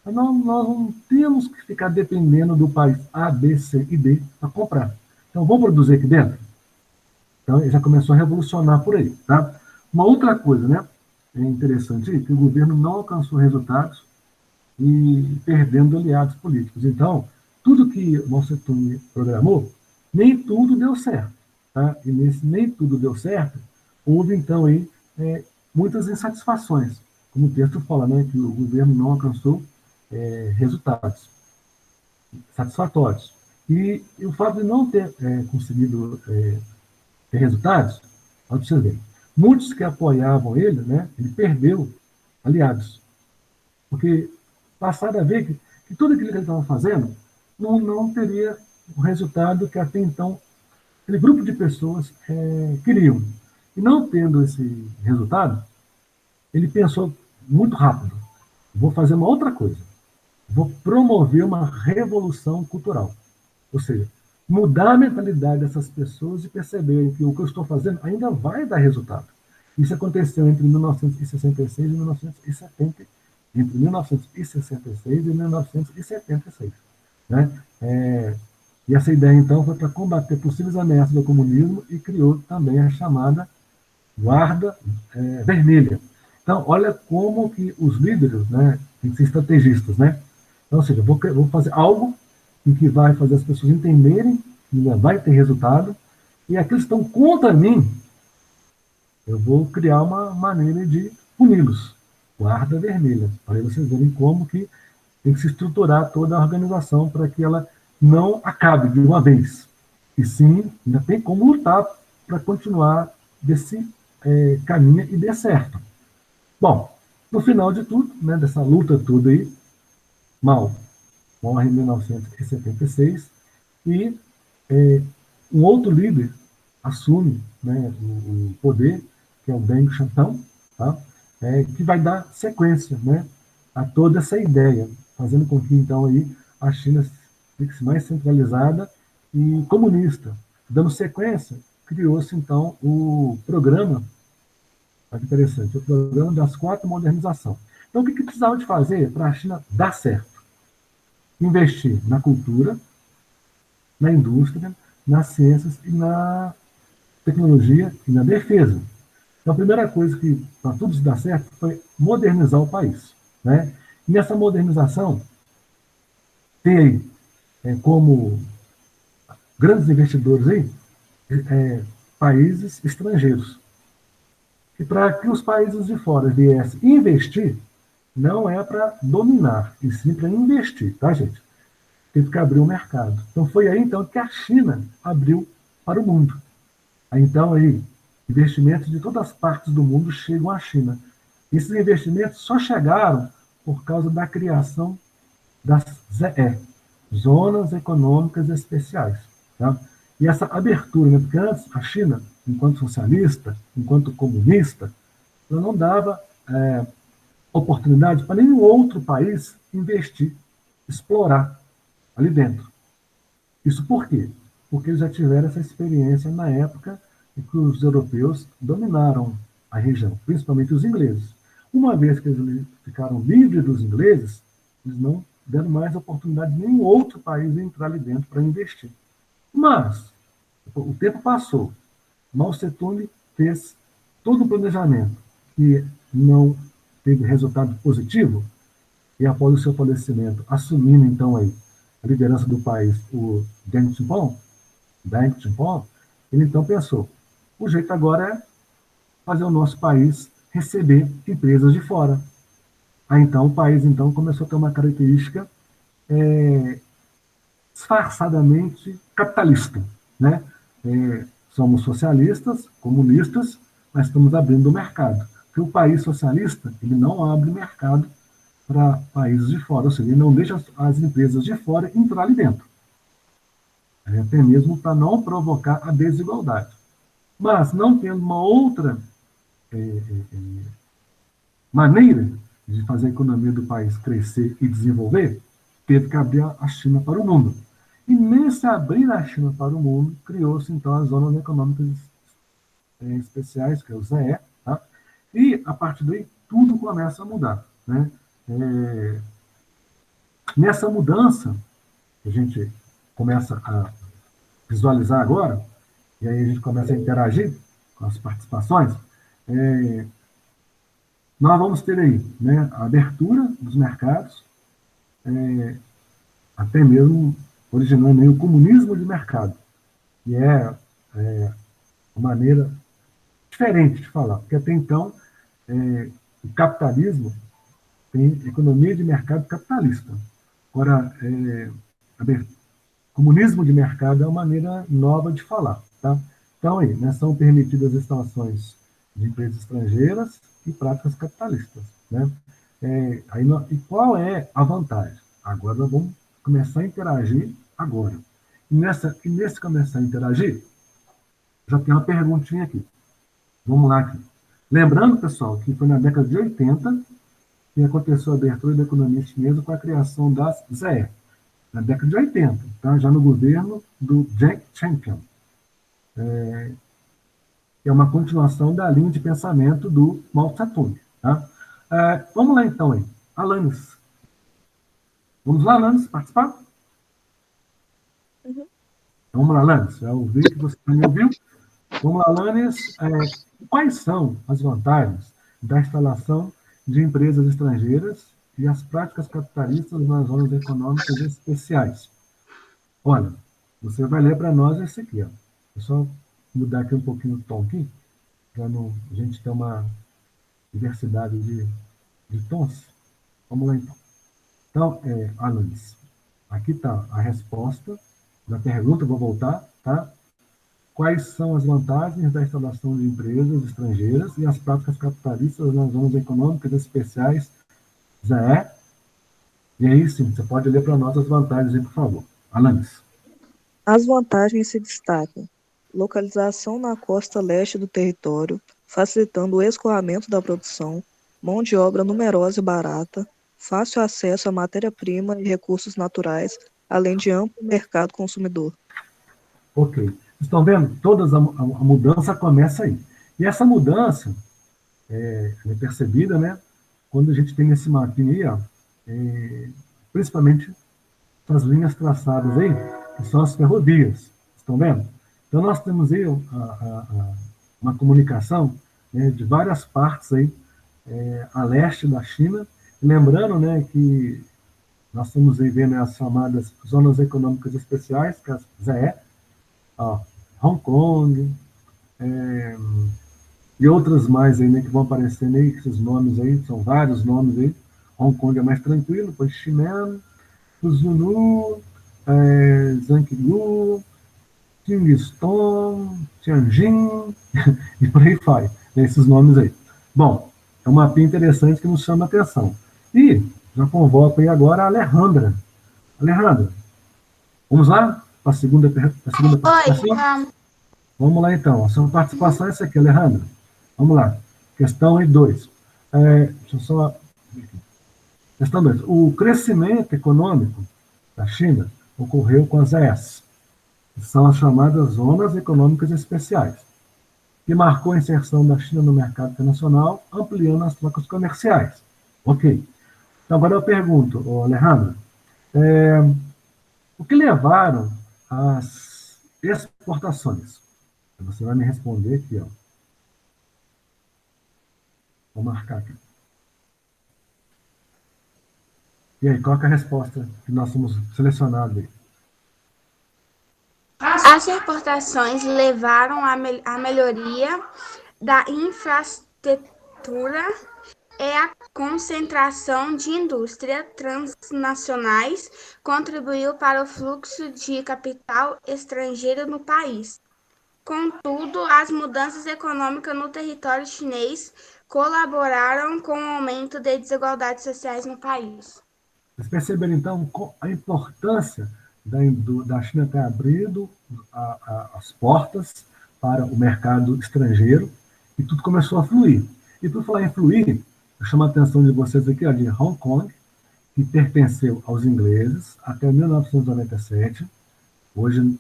Nós não temos que ficar dependendo do país A, B, C e D para comprar. Então, vamos produzir aqui dentro? Então, ele já começou a revolucionar por aí. Tá? Uma outra coisa, né? É interessante aí, que o governo não alcançou resultados e perdendo aliados políticos. Então, tudo que o Mao Tse-tung programou, nem tudo deu certo. Tá? E nesse nem tudo deu certo, houve, então, aí, muitas insatisfações. Como o texto fala, né, que o governo não alcançou resultados satisfatórios. E o fato de não ter conseguido ter resultados, olha para você ver, muitos que apoiavam ele, né, ele perdeu aliados. Porque passaram a ver que tudo aquilo que ele estava fazendo não teria o resultado que até então aquele grupo de pessoas queriam. E não tendo esse resultado, ele pensou muito rápido, vou fazer uma outra coisa, vou promover uma revolução cultural. Ou seja, mudar a mentalidade dessas pessoas e perceberem que o que eu estou fazendo ainda vai dar resultado. Isso aconteceu entre 1966 e 1970, entre 1966 e 1976. Né? E essa ideia, então, foi para combater possíveis ameaças do comunismo e criou também a chamada Guarda Vermelha. Então, olha como que os líderes, né, têm que ser estrategistas, né? Então, ou seja, vou fazer algo em que vai fazer as pessoas entenderem que ainda vai ter resultado, e aqueles que estão contra mim, eu vou criar uma maneira de puni-los. Guarda Vermelha, para vocês verem como que tem que se estruturar toda a organização para que ela não acabe de uma vez. E sim, ainda tem como lutar para continuar desse caminho e dê certo. Bom, no final de tudo, né, dessa luta toda aí, Mao morre em 1976 e um outro líder assume, né, o poder, que é o Deng Xiaoping, tá? Que vai dar sequência, né, a toda essa ideia, fazendo com que, então, aí, a China fique mais centralizada e comunista. Dando sequência, criou-se, então, o programa, olha que interessante, o programa das 4 modernizações. Então, o que precisava de fazer para a China dar certo? Investir na cultura, na indústria, nas ciências e na tecnologia e na defesa. Então, a primeira coisa que, para tudo isso dar certo, foi modernizar o país. Né? E nessa modernização, tem como grandes investidores aí, países estrangeiros. E para que os países de fora viessem investir, não é para dominar, e sim para investir, tá, gente? Teve que abrir o mercado. Então, foi aí, então, que a China abriu para o mundo. Aí, então, aí, investimentos de todas as partes do mundo chegam à China. Esses investimentos só chegaram por causa da criação das ZE, Zonas Econômicas Especiais. Tá? E essa abertura, né? Porque antes a China, enquanto socialista, enquanto comunista, ela não dava oportunidade para nenhum outro país investir, explorar ali dentro. Isso por quê? Porque eles já tiveram essa experiência na época em que os europeus dominaram a região, principalmente os ingleses. Uma vez que eles ficaram livres dos ingleses, eles não deram mais oportunidade de nenhum outro país entrar ali dentro para investir. Mas o tempo passou, Mao Tse-tung fez todo um planejamento que não teve resultado positivo, e após o seu falecimento, assumindo então aí a liderança do país, o Deng Xiaoping, ele então pensou, o jeito agora é fazer o nosso país receber empresas de fora. Aí então o país então começou a ter uma característica disfarçadamente capitalista, né? Somos socialistas, comunistas, mas estamos abrindo o mercado. Porque o país socialista, ele não abre mercado para países de fora, ou seja, ele não deixa as empresas de fora entrar ali dentro. Até mesmo para não provocar a desigualdade. Mas, não tendo uma outra maneira de fazer a economia do país crescer e desenvolver, teve que abrir a China para o mundo. E nesse abrir a China para o mundo, criou-se então as zonas econômicas especiais, que é o ZE, tá? E a partir daí tudo começa a mudar, né? Nessa mudança, a gente começa a visualizar agora, e aí a gente começa a interagir com as participações, nós vamos ter aí, né, a abertura dos mercados, até mesmo originando aí o comunismo de mercado, que é uma maneira diferente de falar, porque até então o capitalismo tem economia de mercado capitalista. Agora, comunismo de mercado é uma maneira nova de falar. Tá? Então, aí, né, são permitidas instalações de empresas estrangeiras e práticas capitalistas. Né? E qual é a vantagem? Agora nós vamos começar a interagir agora. E nesse começar a interagir, já tem uma perguntinha aqui. Vamos lá aqui. Lembrando, pessoal, que foi na década de 80 que aconteceu a abertura da economia chinesa com a criação das ZE. Na década de 80, tá? Já no governo do Deng Xiaoping. É uma continuação da linha de pensamento do Mao Tse-tung. Tá? Vamos lá, então, aí. Alanis. Vamos lá, Alanis, participar? Uhum. Vamos lá, Alanis. Já ouvi que você também ouviu. Vamos lá, Alanis. Quais são as vantagens da instalação de empresas estrangeiras e as práticas capitalistas nas zonas econômicas especiais? Olha, você vai ler para nós esse aqui. Ó. É só mudar aqui um pouquinho o tom aqui, para a gente ter uma diversidade de tons. Vamos lá, então. Então, Alanis, aqui está a resposta da pergunta, vou voltar, tá? Quais são as vantagens da instalação de empresas estrangeiras e as práticas capitalistas nas zonas econômicas especiais, ZE? E aí, sim, você pode ler para nós as vantagens aí, por favor. Alanis. As vantagens se destacam: localização na costa leste do território, facilitando o escoamento da produção, mão de obra numerosa e barata, fácil acesso à matéria-prima e recursos naturais, além de amplo mercado consumidor. Ok. Estão vendo? A mudança começa aí. E essa mudança é percebida, né, quando a gente tem esse mapinha aí, ó, principalmente as linhas traçadas aí, que são as ferrovias. Estão vendo? Então, nós temos aí uma comunicação, né, de várias partes aí, a leste da China. Lembrando, né, que nós estamos aí vendo as chamadas zonas econômicas especiais, que é as ZE, Hong Kong, e outras mais aí, né, que vão aparecendo aí, esses nomes aí, são vários nomes aí. Hong Kong é mais tranquilo, depois Xi'an, Zulu, Zhangjiakou, Kingston, Tianjin, e por aí vai, né, esses nomes aí. Bom, é um mapinha interessante que nos chama a atenção. E já convoco aí agora a Alejandra. Alejandra, vamos lá para a segunda participação? Oi, vamos. Vamos lá, então. A sua participação é essa aqui, Alejandra. Vamos lá. Questão aí 2. Deixa eu só... Questão 2. O crescimento econômico da China ocorreu com as ZES, que são as chamadas Zonas Econômicas Especiais, que marcou a inserção da China no mercado internacional, ampliando as trocas comerciais. Ok. Então, agora eu pergunto, Alejandro, o que levaram às exportações? Você vai me responder aqui, ó. Vou marcar aqui. E aí, qual é a resposta que nós fomos selecionados aí? As exportações levaram à melhoria da infraestrutura e a concentração de indústrias transnacionais contribuiu para o fluxo de capital estrangeiro no país. Contudo, as mudanças econômicas no território chinês colaboraram com o aumento de desigualdades sociais no país. Vocês perceberam, então, a importância da China ter abrido as portas para o mercado estrangeiro e tudo começou a fluir. E por falar em fluir, eu chamo a atenção de vocês aqui, ó, de Hong Kong, que pertenceu aos ingleses até 1997. Hoje,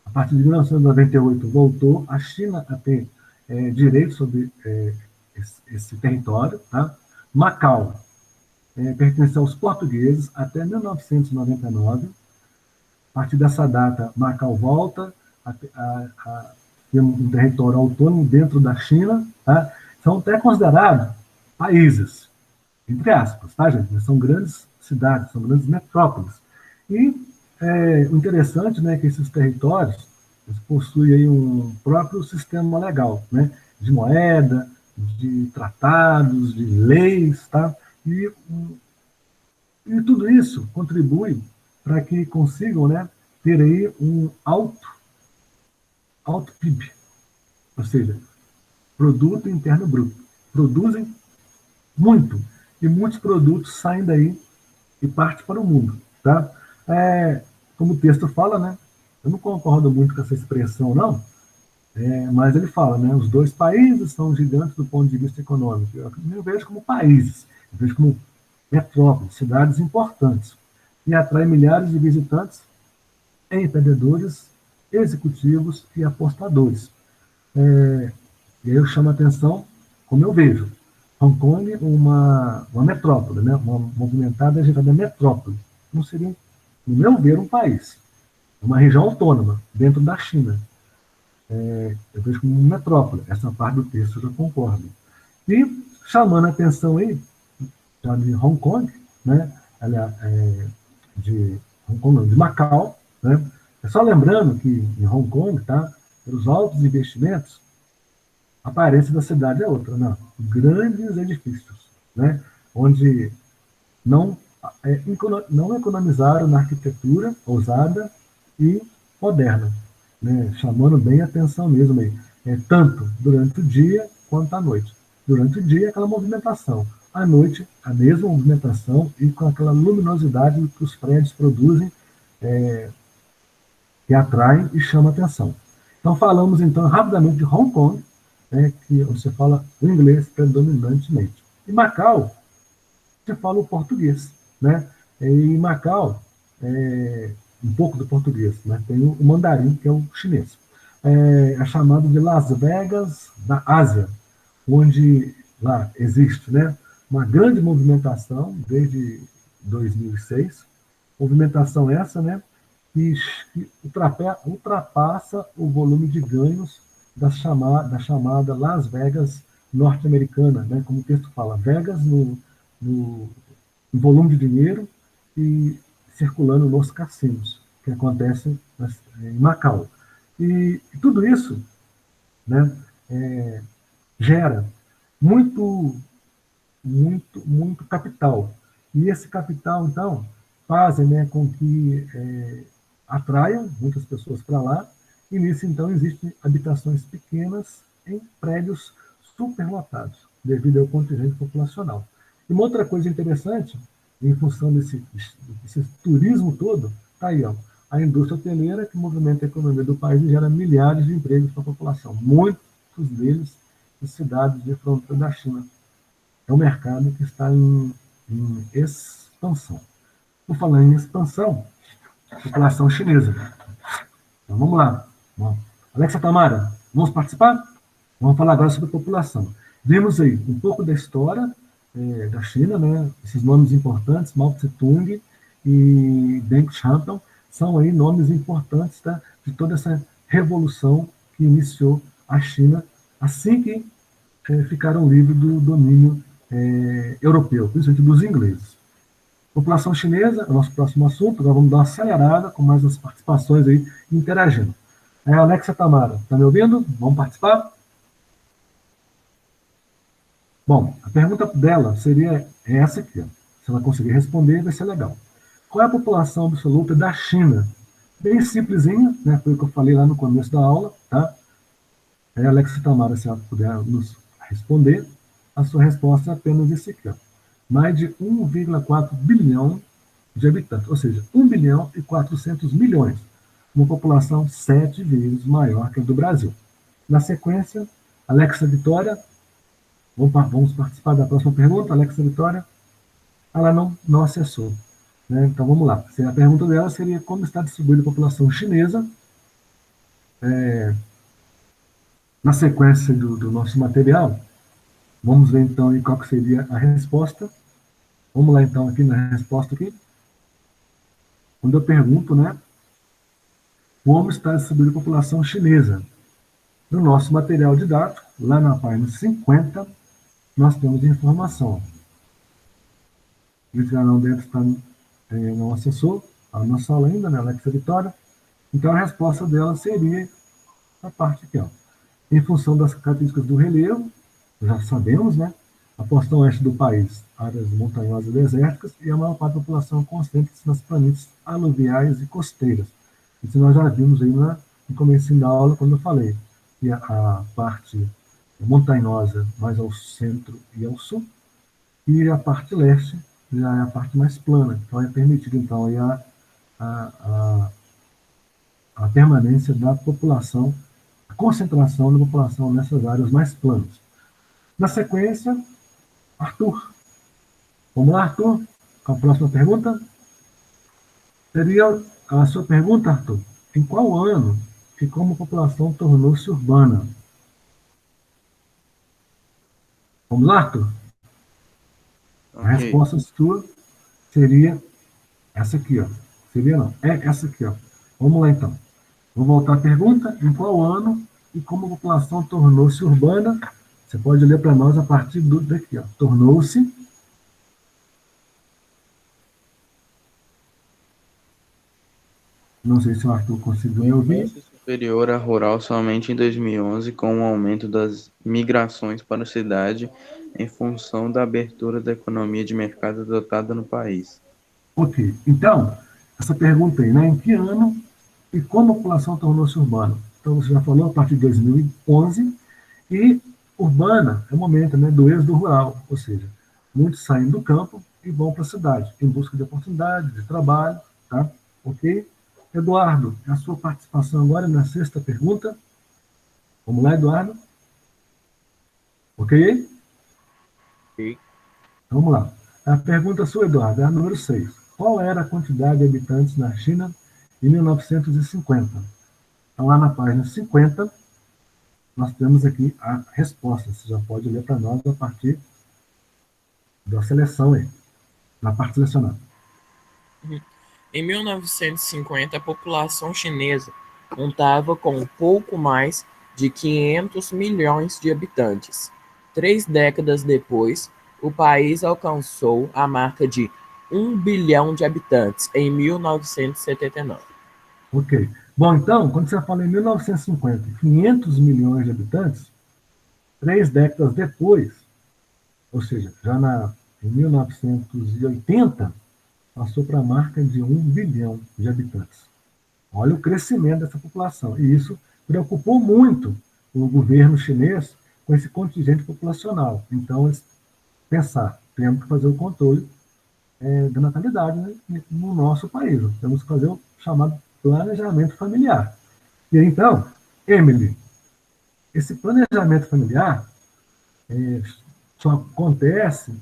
a partir de 1998, voltou a China a ter direito sobre esse território. Tá? Macau pertenceu aos portugueses até 1999. A partir dessa data, Macau volta a ter um território autônomo dentro da China. Tá? São até considerados países, entre aspas, tá, gente? São grandes cidades, são grandes metrópoles. E o interessante, né, é que esses territórios possuem aí um próprio sistema legal, né, de moeda, de tratados, de leis, tá? E tudo isso contribui para que consigam, né, ter aí um alto PIB, ou seja, Produto Interno Bruto. Produzem muito, e muitos produtos saem daí e partem para o mundo. Tá? Como o texto fala, né, eu não concordo muito com essa expressão, não, mas ele fala, né, os dois países são gigantes do ponto de vista econômico. Eu não vejo como países, eu vejo como metrópoles, cidades importantes, e atrai milhares de visitantes, empreendedores, executivos e apostadores. E aí eu chamo a atenção, como eu vejo, Hong Kong uma metrópole, né? Uma movimentada agitada metrópole. Não seria, no meu ver, um país. Uma região autônoma, dentro da China. Eu vejo como uma metrópole. Essa parte do texto eu já concordo. E chamando a atenção aí, já de Hong Kong, né? De Hong Kong, não, de Macau, né? Só lembrando que em Hong Kong, tá? Pelos altos investimentos, a aparência da cidade é outra, não. Grandes edifícios, né? Onde não economizaram na arquitetura ousada e moderna, né? Chamando bem a atenção mesmo aí. Tanto durante o dia quanto à noite. Durante o dia, aquela movimentação. À noite, a mesma movimentação e com aquela luminosidade que os prédios produzem, que atraem e chamam a atenção. Então, falamos, então, rapidamente de Hong Kong, que você fala o inglês predominantemente. Em Macau, você fala o português, né? Em Macau, um pouco do português, né? Tem o mandarim, que é o chinês. É chamado de Las Vegas da Ásia, onde lá existe, né, uma grande movimentação desde 2006, movimentação essa, né, que ultrapassa o volume de ganhos da chamada Las Vegas norte-americana, né? Como o texto fala, Vegas no volume de dinheiro e circulando nos cassinos, que acontecem em Macau. E tudo isso, né, gera muito capital. E esse capital, então, fazem, né, com que atraiam muitas pessoas para lá. E nisso, então, existem habitações pequenas em prédios superlotados. devido ao contingente populacional. E uma outra coisa interessante, em função desse turismo todo, está aí, ó, a indústria hoteleira que movimenta a economia do país e gera milhares de empregos para a população, muitos deles em cidades de fronteira da China. É um mercado que está em expansão. Por falar em expansão, população chinesa. Então vamos lá. Bom, Alexa, Tamara, vamos participar? Vamos falar agora sobre a população. Vimos aí um pouco da história da China, né? Esses nomes importantes, Mao Tse-tung e Deng Xiaoping, são aí nomes importantes, tá, de toda essa revolução que iniciou a China assim que ficaram livres do domínio europeu, principalmente dos ingleses. População chinesa é o nosso próximo assunto. Agora vamos dar uma acelerada com mais as participações aí, interagindo. Alexa, Tamara, está me ouvindo? Vamos participar? Bom, a pergunta dela seria essa aqui. Ó. Se ela conseguir responder, vai ser legal. Qual é a população absoluta da China? Bem simplesinha, né? Foi o que eu falei lá no começo da aula, tá? Alexa, Tamara, se ela puder nos responder, a sua resposta é apenas esse aqui, ó. Mais de 1,4 bilhão de habitantes, ou seja, 1 bilhão e 400 milhões, uma população 7 vezes maior que a do Brasil. Na sequência, Alexa Vitória, vamos participar da próxima pergunta. Alexa Vitória, ela não acessou. Né? Então vamos lá. A pergunta dela seria como está distribuída a população chinesa na sequência do nosso material. Vamos ver então qual que seria a resposta. Vamos lá então aqui na resposta aqui. Quando eu pergunto, né, como está distribuída a população chinesa? No nosso material didático, lá na página 50, nós temos informação. Ele já não deve estar, não acessou a nossa aula ainda, né, Alexa Vitória. Então a resposta dela seria a parte aqui, ó. Em função das características do relevo, já sabemos, né? A porção oeste do país, áreas montanhosas e desérticas, e a maior parte da população concentra-se nas planícies aluviais e costeiras. Isso nós já vimos aí no começo da aula, quando eu falei que a parte montanhosa mais ao centro e ao sul, e a parte leste já é a parte mais plana. Então é permitido então aí a permanência da população, a concentração da população nessas áreas mais planas. Na sequência, Arthur. Vamos lá, Arthur? Com a próxima pergunta. Seria a sua pergunta, Arthur. Em qual ano e como a população tornou-se urbana? Vamos lá, Arthur? Okay. A resposta sua seria essa aqui, ó. Seria não, é essa aqui, ó. Vamos lá, então. Vou voltar à pergunta. Em qual ano e como a população tornou-se urbana? Você pode ler para nós a partir daqui, ó. Tornou-se. Não sei se o Arthur conseguiu me ouvir. Superior a rural somente em 2011, com o aumento das migrações para a cidade em função da abertura da economia de mercado adotada no país. Ok. Então, essa pergunta aí, né? Em que ano e como a população tornou-se urbana? Então, você já falou a partir de 2011 e urbana é o momento, né, do êxodo rural, ou seja, muitos saem do campo e vão para a cidade, em busca de oportunidade, de trabalho, tá? Ok? Eduardo, a sua participação agora na sexta pergunta. Vamos lá, Eduardo? Ok? Ok. Vamos lá. A pergunta sua, Eduardo, é a número 6. Qual era a quantidade de habitantes na China em 1950? Então, lá na página 50, nós temos aqui a resposta. Você já pode ler para nós a partir da seleção aí, na parte selecionada. Em 1950, a população chinesa contava com pouco mais de 500 milhões de habitantes. 3 décadas depois, o país alcançou a marca de 1 bilhão de habitantes em 1979. Ok. Bom, então, quando você fala em 1950, 500 milhões de habitantes, 3 décadas depois, ou seja, já em 1980, passou para a marca de 1 bilhão de habitantes. Olha o crescimento dessa população. E isso preocupou muito o governo chinês com esse contingente populacional. Então, eles pensar, temos que fazer o controle da natalidade, né, no nosso país. Temos que fazer o chamado planejamento familiar. E então, Emily, esse planejamento familiar só acontece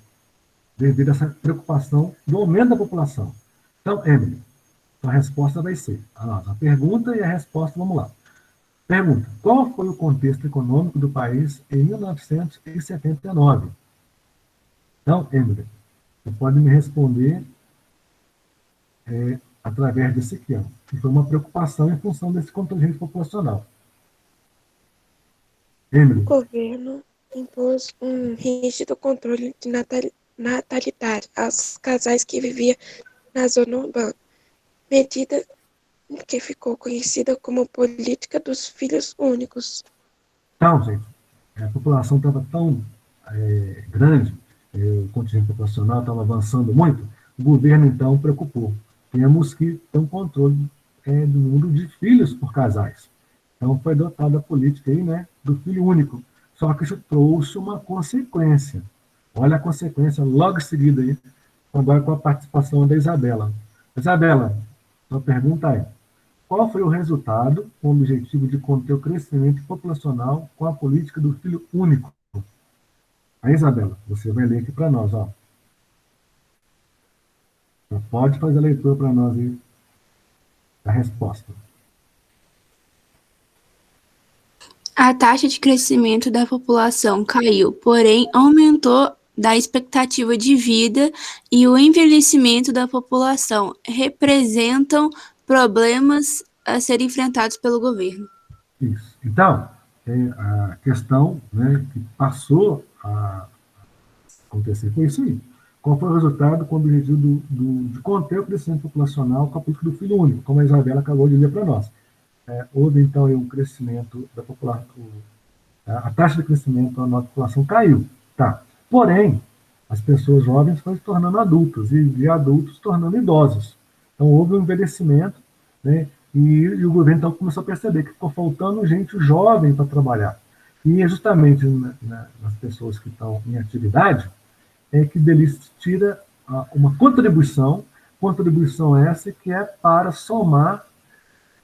devido a essa preocupação do aumento da população. Então, Emily, a resposta vai ser a pergunta e a resposta, vamos lá. Pergunta: qual foi o contexto econômico do país em 1979? Então, Emily, você pode me responder através desse aqui, ó, que foi uma preocupação em função desse contingente populacional. Emily. O governo impôs um rígido controle de natalidade aos casais que viviam na zona urbana, medida que ficou conhecida como política dos filhos únicos. Então, gente, a população estava tão grande, o contingente populacional estava avançando muito, o governo, então, preocupou. Temos que ter um controle do número de filhos por casais. Então, foi adotada a política aí, né, do filho único. Só que isso trouxe uma consequência. Olha a consequência logo em seguida aí, agora com a participação da Isabela. Isabela, sua pergunta é: qual foi o resultado com o objetivo de conter o crescimento populacional com a política do filho único? Aí, Isabela, você vai ler aqui para nós, ó. Já pode fazer a leitura para nós aí da resposta. A taxa de crescimento da população caiu, porém aumentou da expectativa de vida e o envelhecimento da população representam problemas a serem enfrentados pelo governo. Isso. Então, a questão, né, que passou a acontecer foi isso aí. Qual foi o resultado com o objetivo de conter o crescimento populacional com a política do filho único, como a Isabela acabou de ler para nós? Houve, então, um crescimento da população, a taxa de crescimento da nossa população caiu. Tá. Porém, as pessoas jovens foram se tornando adultas e adultos se tornando idosos. Então, houve um envelhecimento, né, e o governo então começou a perceber que ficou faltando gente jovem para trabalhar. E é justamente nas pessoas que estão em atividade que deles tira uma contribuição essa que é para somar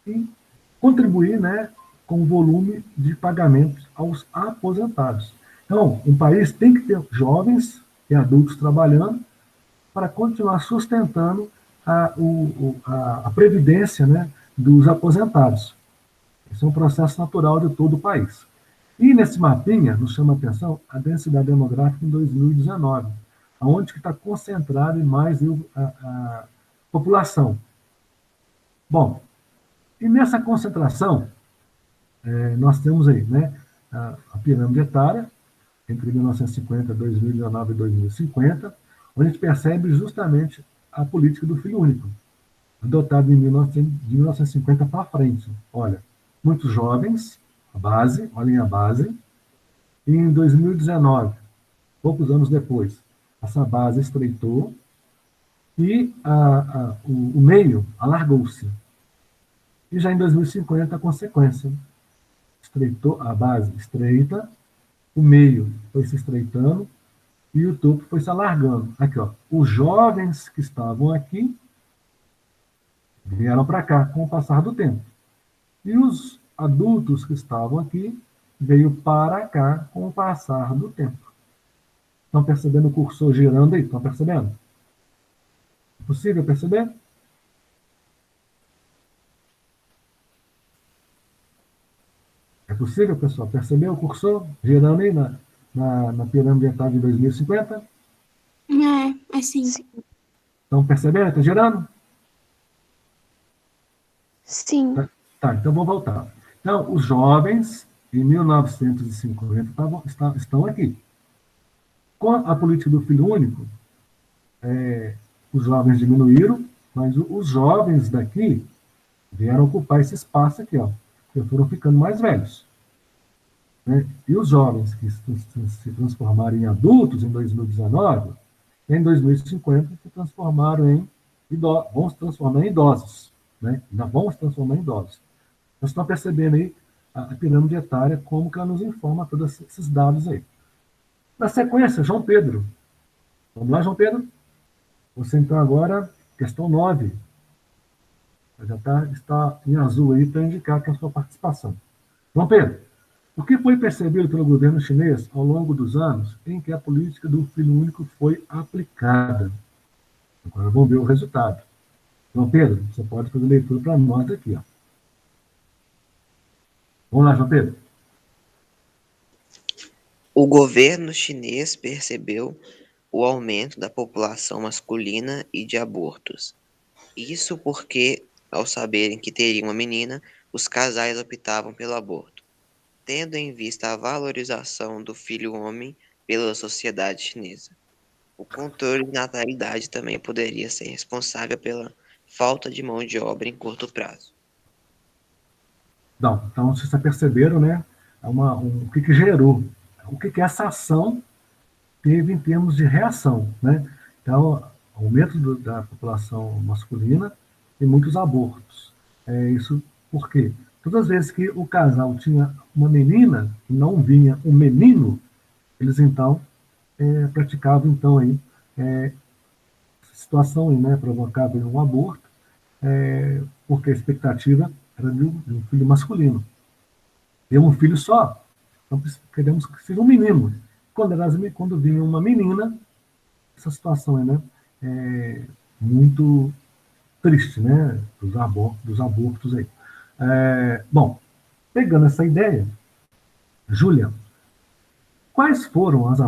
e contribuir, né, com o volume de pagamentos aos aposentados. Então, um país tem que ter jovens e adultos trabalhando para continuar sustentando a previdência, né, dos aposentados. Esse é um processo natural de todo o país. E nesse mapinha, nos chama a atenção a densidade demográfica em 2019, onde está concentrada mais a população. Bom, e nessa concentração, nós temos aí, né, a pirâmide etária, entre 1950, 2019 e 2050, onde a gente percebe justamente a política do filho único, adotada de 1950 para frente. Olha, muitos jovens, a base, olhem a base, e em 2019, poucos anos depois, essa base estreitou e o meio alargou-se. E já em 2050, a consequência, estreitou a base estreita, o meio foi se estreitando e o topo foi se alargando. Aqui, ó, os jovens que estavam aqui vieram para cá com o passar do tempo. E os adultos que estavam aqui veio para cá com o passar do tempo. Estão percebendo o cursor girando aí? Estão percebendo? É possível perceber? É possível, pessoal, perceber o cursor girando aí na pirâmide etária de 2050? É sim. Estão percebendo? Está girando? Sim. Tá, então vou voltar. Então, os jovens, em 1950, estão aqui. Com a política do filho único, os jovens diminuíram, mas os jovens daqui vieram ocupar esse espaço aqui, ó, que foram ficando mais velhos. Né? E os jovens que se transformaram em adultos em 2019, em 2050 se transformaram em idosos, vão se transformar em idosos. Né? Ainda vão se transformar em idosos. Vocês estão percebendo aí a pirâmide etária, como que ela nos informa todos esses dados aí. Na sequência, João Pedro. Vamos lá, João Pedro? Você, então, agora, questão 9. Já está em azul aí para indicar que é a sua participação. João Pedro, o que foi percebido pelo governo chinês ao longo dos anos em que a política do filho único foi aplicada? Agora vamos ver o resultado. João Pedro, você pode fazer leitura para nós aqui. Ó. Vamos lá, João Pedro. O governo chinês percebeu o aumento da população masculina e de abortos. Isso porque, ao saberem que teriam uma menina, os casais optavam pelo aborto, tendo em vista a valorização do filho homem pela sociedade chinesa. O controle de natalidade também poderia ser responsável pela falta de mão de obra em curto prazo. Não, então, vocês já perceberam, né? O que gerou, o que essa ação teve em termos de reação, né? Então, aumento da população masculina e muitos abortos. Isso por quê? Todas as vezes que o casal tinha uma menina e não vinha um menino, eles então praticavam então aí situação aí, né, provocava um aborto, porque a expectativa era de um filho masculino. Ter um filho só, então queremos que seja um menino. Quando vinha uma menina, essa situação aí, né, muito triste, né, dos abortos aí. Bom, pegando essa ideia, Júlia, quais foram as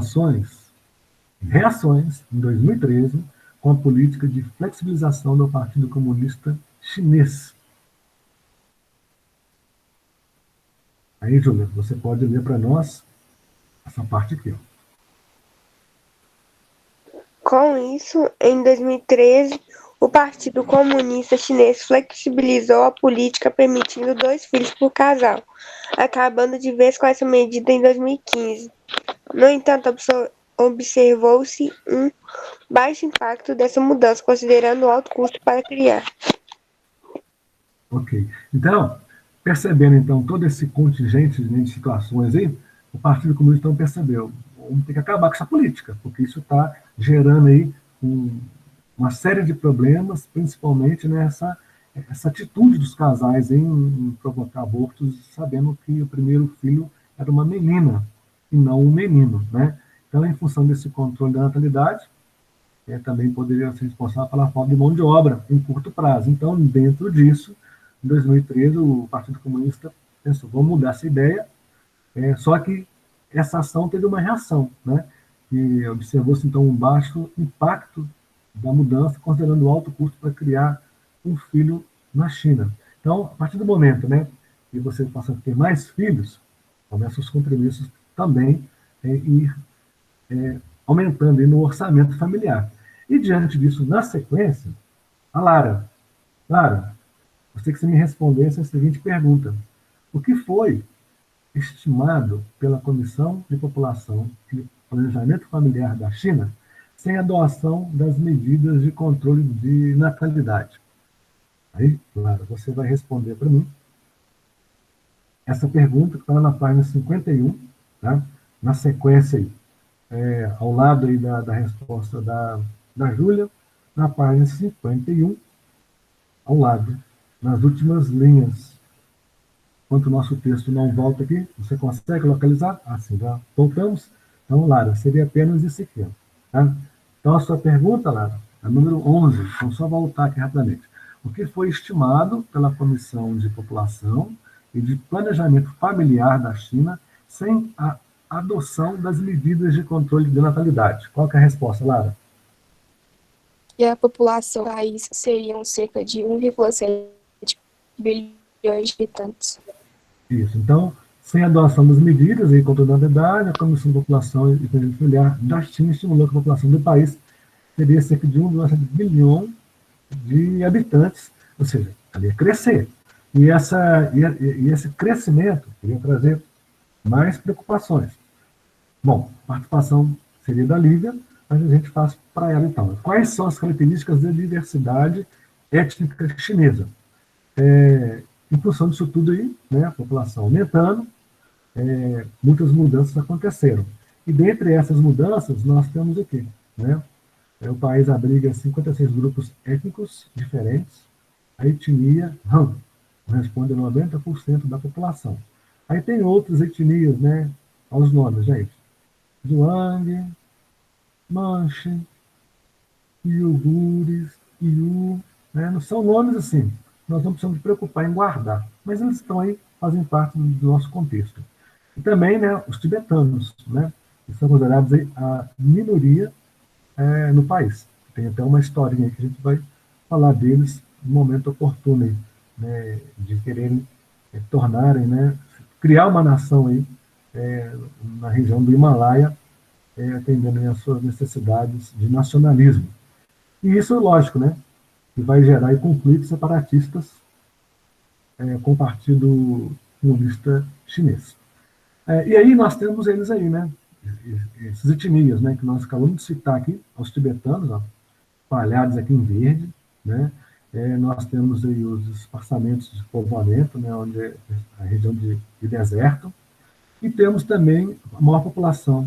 reações, em 2013, com a política de flexibilização do Partido Comunista Chinês? Aí, Júlia, você pode ler para nós essa parte aqui. Ó. Com isso, em 2013, o Partido Comunista Chinês flexibilizou a política permitindo 2 filhos por casal, acabando de vez com essa medida em 2015. No entanto, observou-se um baixo impacto dessa mudança, considerando o alto custo para criar. Ok. Então, percebendo então todo esse contingente de situações aí, o Partido Comunista então percebeu, vamos ter que acabar com essa política, porque isso está gerando aí uma série de problemas, principalmente nessa atitude dos casais em provocar abortos, sabendo que o primeiro filho era uma menina e não um menino, né? Então, em função desse controle da natalidade, também poderia ser responsável pela falta de mão de obra em curto prazo. Então, dentro disso, em 2013, o Partido Comunista pensou, vamos mudar essa ideia, só que essa ação teve uma reação, né? E observou-se, então, um baixo impacto da mudança, considerando o alto custo para criar um filho na China. Então, a partir do momento, né, que você passa a ter mais filhos, começam os compromissos também ir aumentando aí no orçamento familiar. E, diante disso, na sequência, a Lara, gostaria que você me respondesse a seguinte pergunta. O que foi estimado pela Comissão de População e Planejamento Familiar da China sem a adoção das medidas de controle de natalidade? Aí, Lara, você vai responder para mim essa pergunta que está na página 51, tá? Na sequência aí, ao lado aí da resposta da Júlia, na página 51, ao lado, nas últimas linhas. Enquanto o nosso texto não volta aqui, você consegue localizar? Assim, já voltamos. Então, Lara, seria apenas isso aqui. Tá? Então, a sua pergunta, Lara, é a número 11. Vamos só voltar aqui rapidamente. O que foi estimado pela Comissão de População e de Planejamento Familiar da China sem a adoção das medidas de controle de natalidade? Qual que é a resposta, Lara? E a população do país seriam cerca de 1,7 bilhões de habitantes. Isso. Então, sem a adoção das medidas e controle da natalidade, a Comissão de População e Planejamento Familiar da China estimulou que a população do país teria cerca de 1,7 bilhão de habitantes, ou seja, ela ia crescer. E esse crescimento iria trazer mais preocupações. Bom, a participação seria da Lívia, mas a gente faz para ela então. Quais são as características da diversidade étnica chinesa? Em função disso tudo aí, né, a população aumentando, muitas mudanças aconteceram. E dentre essas mudanças, nós temos o quê? Né? O país abriga 56 grupos étnicos diferentes. A etnia Han corresponde a 90% da população. Aí tem outras etnias, né? Aos nomes, gente. Zhuang, Manche, Iugures, Iu, né? Não são nomes assim. Nós não precisamos nos preocupar em guardar, mas eles estão aí, fazem parte do nosso contexto. E também, né, os tibetanos, né? Que são considerados aí a minoria no país. Tem até uma historinha que a gente vai falar deles no momento oportuno, aí, né, de quererem tornarem, né, criar uma nação aí, na região do Himalaia, atendendo às suas necessidades de nacionalismo. E isso é lógico, né, que vai gerar aí conflitos separatistas com o Partido Comunista Chinês. E aí nós temos eles aí, né, essas etnias, né, que nós acabamos de citar aqui, os tibetanos, ó, espalhados aqui em verde, né, nós temos aí os espaçamentos de povoamento, né, onde é a região de deserto, e temos também a maior população,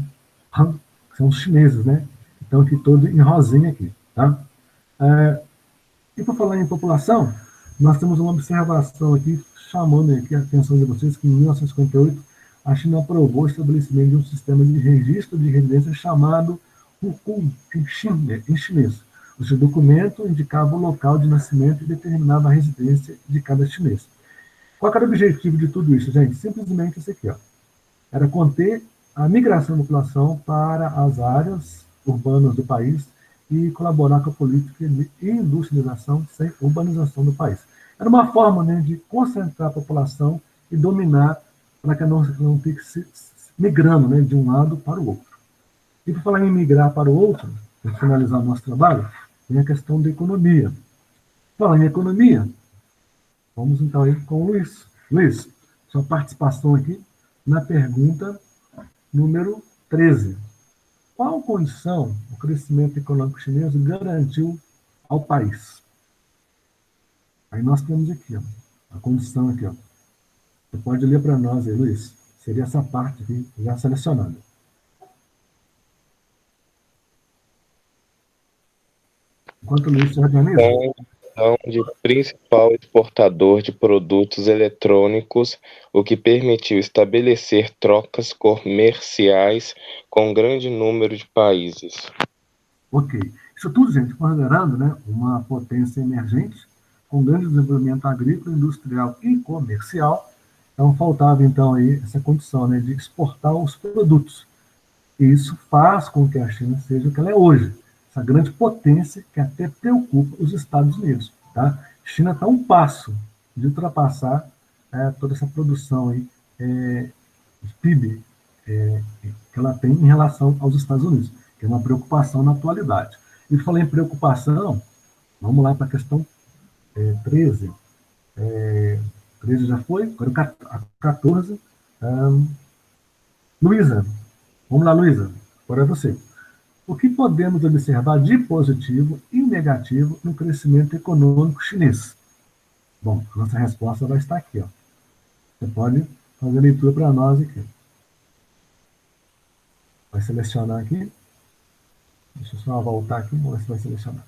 que são os chineses, né, então aqui todo em rosinha aqui, tá? E por falar em população, nós temos uma observação aqui, chamando aqui a atenção de vocês, que em 1958 a China aprovou o estabelecimento de um sistema de registro de residência chamado Hukou, em chinês. O seu documento indicava o local de nascimento e determinava a residência de cada chinês. Qual era o objetivo de tudo isso, gente? Simplesmente isso aqui, ó. Era conter a migração da população para as áreas urbanas do país e colaborar com a política de industrialização sem urbanização do país. Era uma forma, né, de concentrar a população e dominar para que não fique se migrando, né, de um lado para o outro. E por falar em migrar para o outro, para finalizar o nosso trabalho, tem a questão da economia. Falando em economia, vamos então aí com o Luiz. Luiz, sua participação aqui na pergunta número 13. Qual condição o crescimento econômico chinês garantiu ao país? Aí nós temos aqui, ó, a condição aqui, ó. Você pode ler para nós aí, Luiz. Seria essa parte aqui já selecionada. Enquanto o Luiz se organiza. De principal exportador de produtos eletrônicos, o que permitiu estabelecer trocas comerciais com um grande número de países. Ok. Isso tudo, gente, considerando, né, uma potência emergente, com grande desenvolvimento agrícola, industrial e comercial. Então, faltava, então, aí essa condição, né, de exportar os produtos. E isso faz com que a China seja o que ela é hoje, essa grande potência que até preocupa os Estados Unidos. Tá? A China está a um passo de ultrapassar toda essa produção aí, de PIB que ela tem em relação aos Estados Unidos, que é uma preocupação na atualidade. E falei em preocupação, vamos lá para a questão 13. 13 já foi, agora a 14. Luísa, vamos lá, Luísa, agora é você. O que podemos observar de positivo e negativo no crescimento econômico chinês? Bom, a nossa resposta vai estar aqui, ó. Você pode fazer a leitura para nós aqui. Vai selecionar aqui. Deixa eu só voltar aqui, vamos ver se vai selecionar.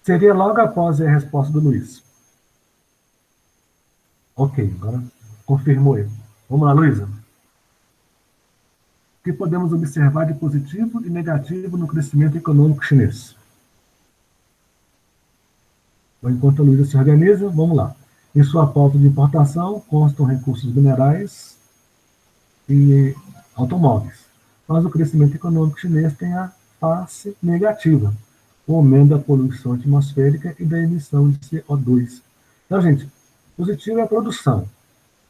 Seria logo após a resposta do Luiz. Ok, agora confirmou ele. Vamos lá, Luísa. O que podemos observar de positivo e negativo no crescimento econômico chinês? Bom, enquanto a Luísa se organiza, vamos lá. Em sua pauta de importação constam recursos minerais e automóveis. Mas o crescimento econômico chinês tem a face negativa, o aumento da poluição atmosférica e da emissão de CO2. Então, gente, positivo é a produção,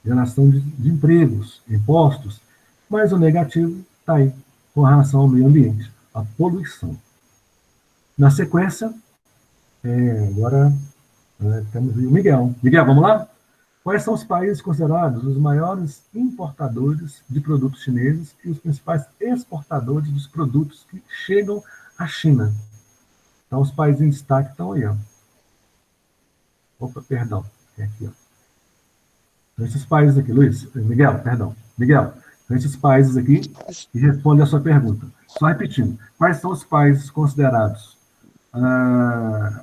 geração de empregos, impostos, mas o negativo está aí, com relação ao meio ambiente, a poluição. Na sequência, agora temos o Miguel. Miguel, vamos lá? Quais são os países considerados os maiores importadores de produtos chineses e os principais exportadores dos produtos que chegam à China? Então, os países em destaque estão aí, ó. Opa, perdão, é aqui, ó. Esses países aqui, Luiz, Miguel, perdão, Miguel, esses países aqui que respondem a sua pergunta. Só repetindo, quais são os países considerados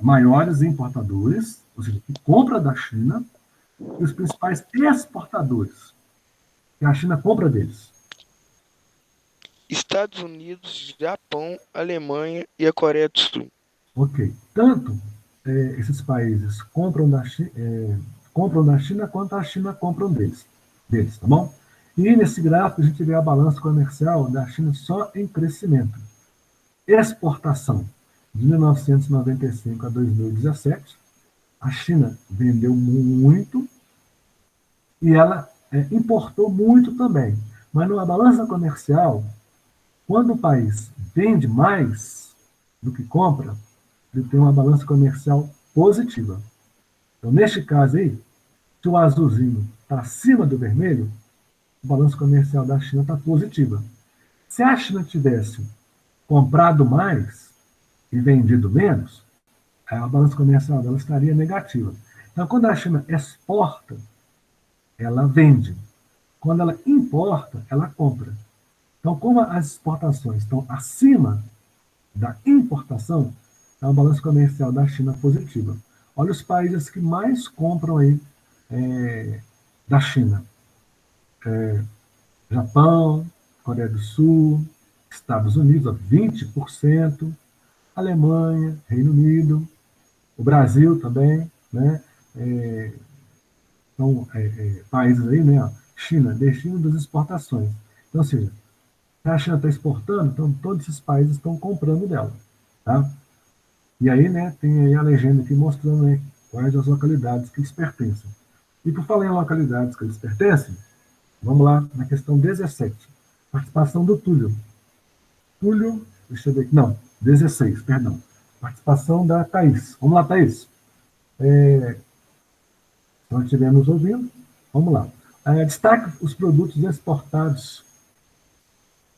maiores importadores, ou seja, que compra da China, e os principais exportadores, que a China compra deles? Estados Unidos, Japão, Alemanha e a Coreia do Sul. Ok. Tanto esses países compram da China quanto a China compram deles, tá bom? E nesse gráfico a gente vê a balança comercial da China só em crescimento. Exportação. De 1995 a 2017, a China vendeu muito e ela importou muito também. Mas numa balança comercial, quando o país vende mais do que compra, ele tem uma balança comercial positiva. Então, neste caso aí, se o azulzinho está acima do vermelho, a balança comercial da China está positiva. Se a China tivesse comprado mais e vendido menos, a balança comercial dela estaria negativa. Então, quando a China exporta, ela vende. Quando ela importa, ela compra. Então, como as exportações estão acima da importação, é uma balança comercial da China positiva. Olha os países que mais compram aí da China. Japão, Coreia do Sul, Estados Unidos, 20%, Alemanha, Reino Unido, o Brasil também, né? São países aí, né? China, destino das exportações. Então, ou seja, se a China está exportando, então todos esses países estão comprando dela, tá? E aí, né, tem aí a legenda aqui mostrando, né, quais as localidades que eles pertencem. E por falar em localidades que eles pertencem, vamos lá na questão 17. Participação do Túlio. Túlio, deixa eu ver aqui, não, 16, perdão. Participação da Thaís. Vamos lá, Thaís. Se não estiver nos ouvindo, vamos lá. Destaque os produtos exportados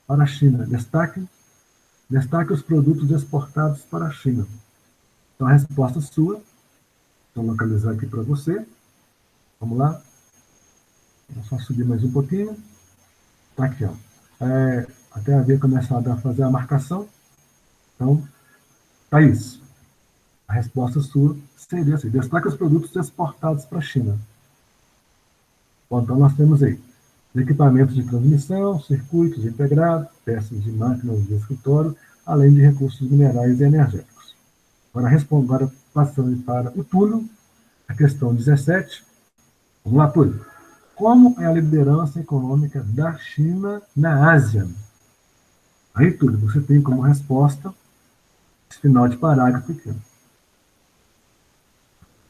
para a China. Destaque os produtos exportados para a China. Então, a resposta sua. Vou localizar aqui para você. Vamos lá. Vou só subir mais um pouquinho. Está aqui, ó. Até havia começado a fazer a marcação. Então, Thaís, a resposta sua seria assim: destaque os produtos exportados para a China. Bom, então nós temos aí equipamentos de transmissão, circuitos integrados, peças de máquinas de escritório, além de recursos minerais e energéticos. Agora passando para o Túlio, a questão 17. Vamos lá, Túlio. Como é a liderança econômica da China na Ásia? Aí, Túlio, você tem como resposta esse final de parágrafo aqui.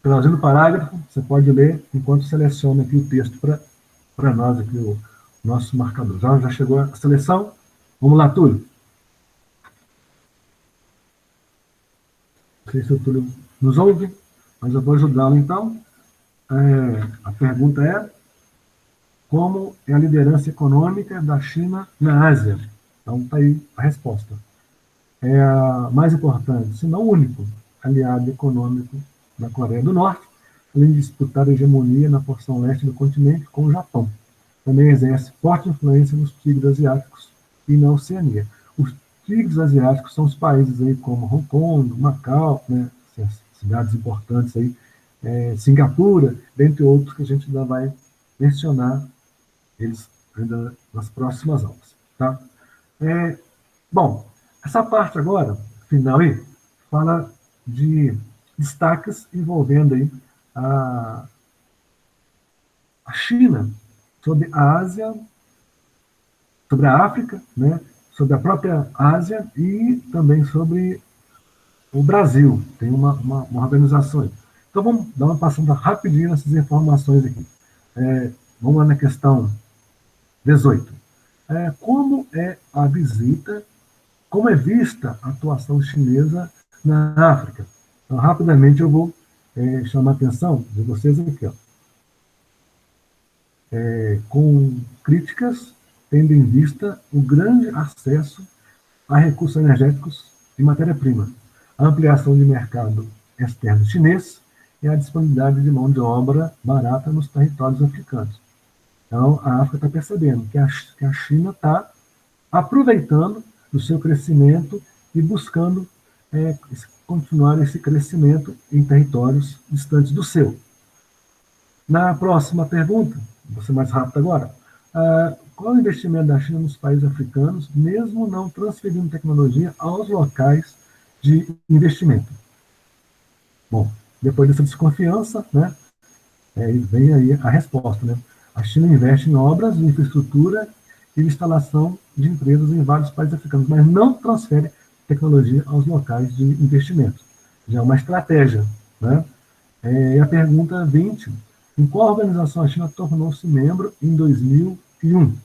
Finalzinho do parágrafo, você pode ler enquanto seleciona aqui o texto para nós, aqui o nosso marcador. Já chegou a seleção? Vamos lá, Túlio. Não sei se o Túlio nos ouve, mas eu vou ajudá-lo então. A pergunta é: como é a liderança econômica da China na Ásia? Então, está aí a resposta. É a mais importante, se não o único, aliado econômico da Coreia do Norte, além de disputar a hegemonia na porção leste do continente com o Japão. Também exerce forte influência nos tigres asiáticos e na Oceania. Os tigres asiáticos são os países aí como Hong Kong, Macau, né, cidades importantes aí, Singapura, dentre outros que a gente ainda vai mencionar eles ainda nas próximas aulas, tá? Bom, essa parte agora, final aí, fala de destaques envolvendo aí a China sobre a Ásia, sobre a África, né, sobre a própria Ásia e também sobre o Brasil. Tem uma organização aí. Então vamos dar uma passada rapidinho nessas informações aqui. Vamos lá na questão 18. Como é a visita, como é vista a atuação chinesa na África? Então, rapidamente eu vou chamar a atenção de vocês aqui. Ó. Com críticas, tendo em vista o grande acesso a recursos energéticos e matéria-prima, a ampliação de mercado externo chinês e a disponibilidade de mão de obra barata nos territórios africanos. Então, a África está percebendo que a China está aproveitando do seu crescimento e buscando continuar esse crescimento em territórios distantes do seu. Na próxima pergunta, vou ser mais rápido agora, qual o investimento da China nos países africanos, mesmo não transferindo tecnologia aos locais de investimento? Bom, depois dessa desconfiança, né, vem aí a resposta, né? A China investe em obras de infraestrutura e instalação de empresas em vários países africanos, mas não transfere tecnologia aos locais de investimento. Já é uma estratégia, né? E a pergunta 20, em qual organização a China tornou-se membro em 2001?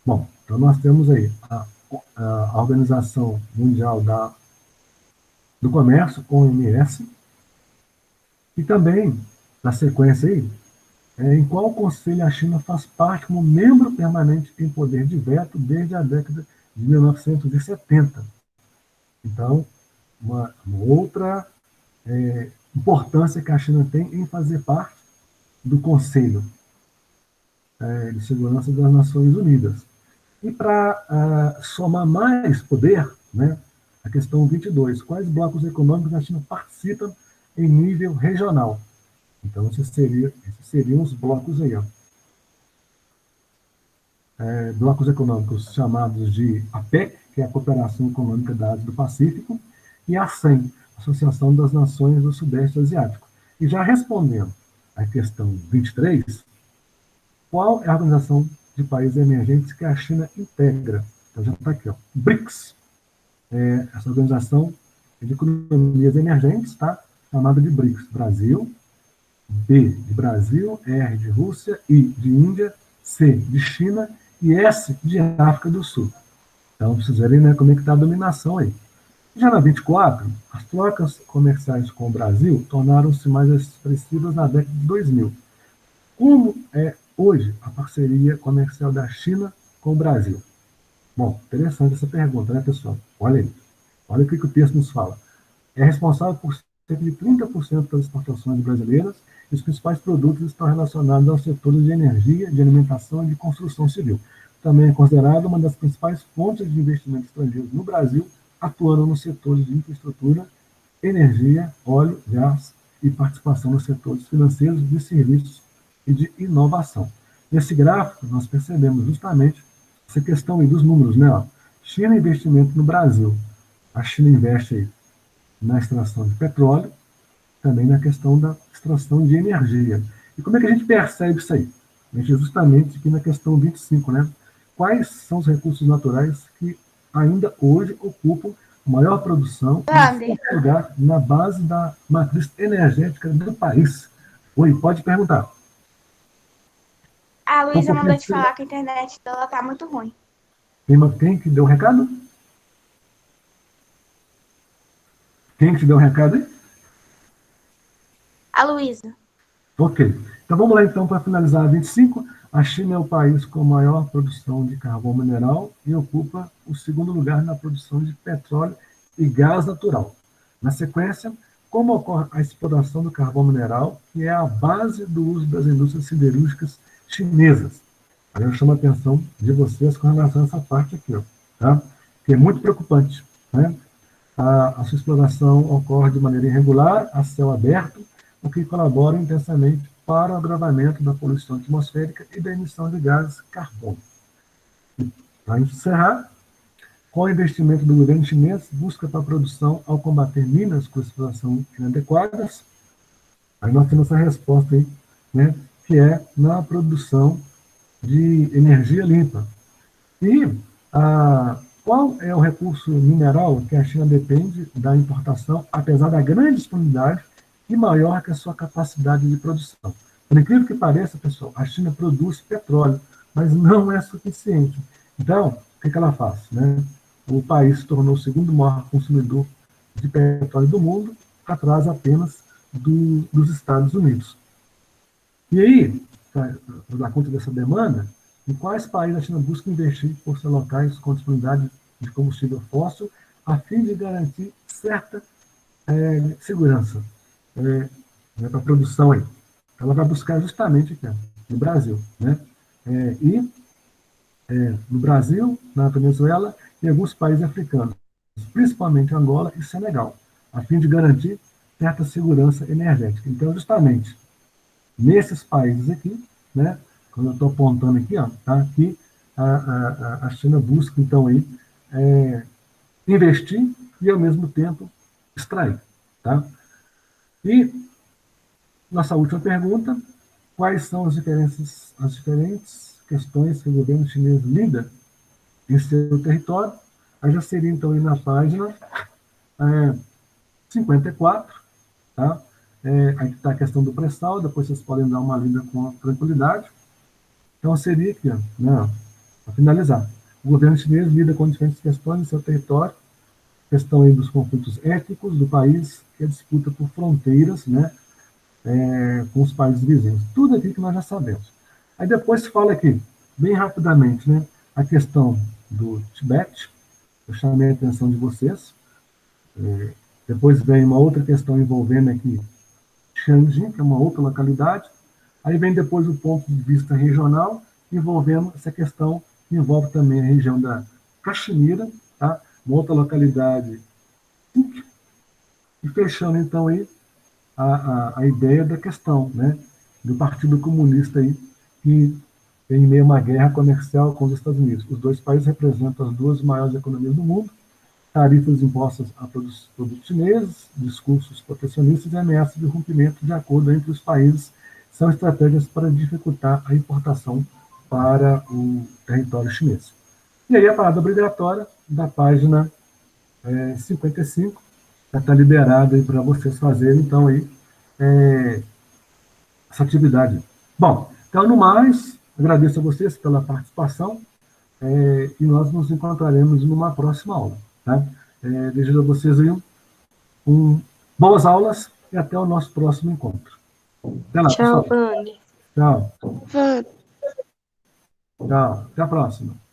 Bom, então nós temos aí a Organização Mundial do Comércio, OMS, e também, na sequência aí, em qual conselho a China faz parte como membro permanente em poder de veto desde a década de 1970. Então, uma outra importância que a China tem em fazer parte do Conselho de Segurança das Nações Unidas. E para somar mais poder, né, a questão 22, quais blocos econômicos a China participa em nível regional? Então, esses seriam os blocos aí, ó. Blocos econômicos chamados de APEC, que é a Cooperação Econômica da Ásia do Pacífico, e a ASEM, Associação das Nações do Sudeste Asiático. E já respondendo à questão 23, qual é a organização de países emergentes que a China integra? Então já está aqui, ó, BRICS. Essa organização de economias emergentes, tá? Chamada de BRICS. Brasil, B de Brasil, R de Rússia, I de Índia, C de China e S de África do Sul. Então, vocês verem, né, como é que está a dominação aí. Já na 24, as trocas comerciais com o Brasil tornaram-se mais expressivas na década de 2000. Como é hoje a parceria comercial da China com o Brasil? Bom, interessante essa pergunta, né, pessoal? Olha aí. Olha o que o texto nos fala. É responsável por cerca de 30% das exportações brasileiras e os principais produtos estão relacionados aos setores de energia, de alimentação e de construção civil. Também é considerado uma das principais fontes de investimento estrangeiro no Brasil, atuando nos setores de infraestrutura, energia, óleo, gás e participação nos setores financeiros, de serviços e de inovação. Nesse gráfico, nós percebemos justamente essa questão aí dos números, né? Ó. China investimento no Brasil. A China investe aí na extração de petróleo, também na questão da extração de energia. E como é que a gente percebe isso aí? A gente justamente aqui na questão 25, né? Quais são os recursos naturais que ainda hoje ocupam maior produção e lugar na base da matriz energética do país? Oi, pode perguntar. A Luísa mandou te falar que a internet dela tá muito ruim. Quem que deu o recado? Quem que deu o recado aí? A Luísa. Ok. Então vamos lá então para finalizar a 25. A China é o país com maior produção de carvão mineral e ocupa o segundo lugar na produção de petróleo e gás natural. Na sequência, como ocorre a exploração do carvão mineral, que é a base do uso das indústrias siderúrgicas chinesas. Aí eu chamo a atenção de vocês com relação a essa parte aqui, ó, tá? Que é muito preocupante, né? A sua exploração ocorre de maneira irregular, a céu aberto, o que colabora intensamente para o agravamento da poluição atmosférica e da emissão de gases carbônicos. Para encerrar, qual investimento do governo chinês busca para a produção ao combater minas com exploração inadequadas? Aí nós temos essa resposta aí, né, que é na produção de energia limpa. E qual é o recurso mineral que a China depende da importação, apesar da grande disponibilidade e maior que a sua capacidade de produção? Por incrível que pareça, pessoal, a China produz petróleo, mas não é suficiente. Então, o que ela faz? Né? O país se tornou o segundo maior consumidor de petróleo do mundo, atrás apenas dos Estados Unidos. E aí, para dar conta dessa demanda, em quais países a China busca investir por ser locais com disponibilidade de combustível fóssil, a fim de garantir certa segurança? né, para a produção aí. Ela vai buscar justamente aqui, ó, no Brasil, né? No Brasil, na Venezuela e alguns países africanos, principalmente Angola e Senegal, a fim de garantir certa segurança energética. Então, justamente nesses países aqui, né, quando eu estou apontando aqui, ó, tá, aqui a China busca, então, aí, investir e, ao mesmo tempo, extrair. Tá? E nossa última pergunta: quais são as diferentes questões que o governo chinês lida em seu território? Aí já seria, então, aí na página 54, tá? Aqui está a questão do pré-sal, depois vocês podem dar uma lida com tranquilidade. Então, seria aqui, ó, né, para finalizar. O governo chinês lida com diferentes questões em seu território, questão aí dos conflitos étnicos do país, que é a disputa por fronteiras, né, com os países vizinhos. Tudo aqui que nós já sabemos. Aí depois se fala aqui, bem rapidamente, né, a questão do Tibete. Eu chamei a atenção de vocês. Depois vem uma outra questão envolvendo aqui Tianjin, que é uma outra localidade. Aí vem depois o ponto de vista regional, envolvendo essa questão que envolve também a região da Caxemira, tá? Uma outra localidade. E fechando, então, aí, a ideia da questão, né, do Partido Comunista aí, que tem meio a uma guerra comercial com os Estados Unidos. Os dois países representam as duas maiores economias do mundo, tarifas impostas a produtos chineses, discursos protecionistas e ameaças de rompimento de acordo entre os países são estratégias para dificultar a importação para o território chinês. E aí a parada obrigatória da página 55, já está liberada para vocês fazerem, então, aí, essa atividade. Bom, então, no mais, agradeço a vocês pela participação e nós nos encontraremos numa próxima aula. Tá? Desejo a vocês aí boas aulas e até o nosso próximo encontro. Até lá, Tchau, pessoal. Wander. Tchau. Tchau. Até a próxima.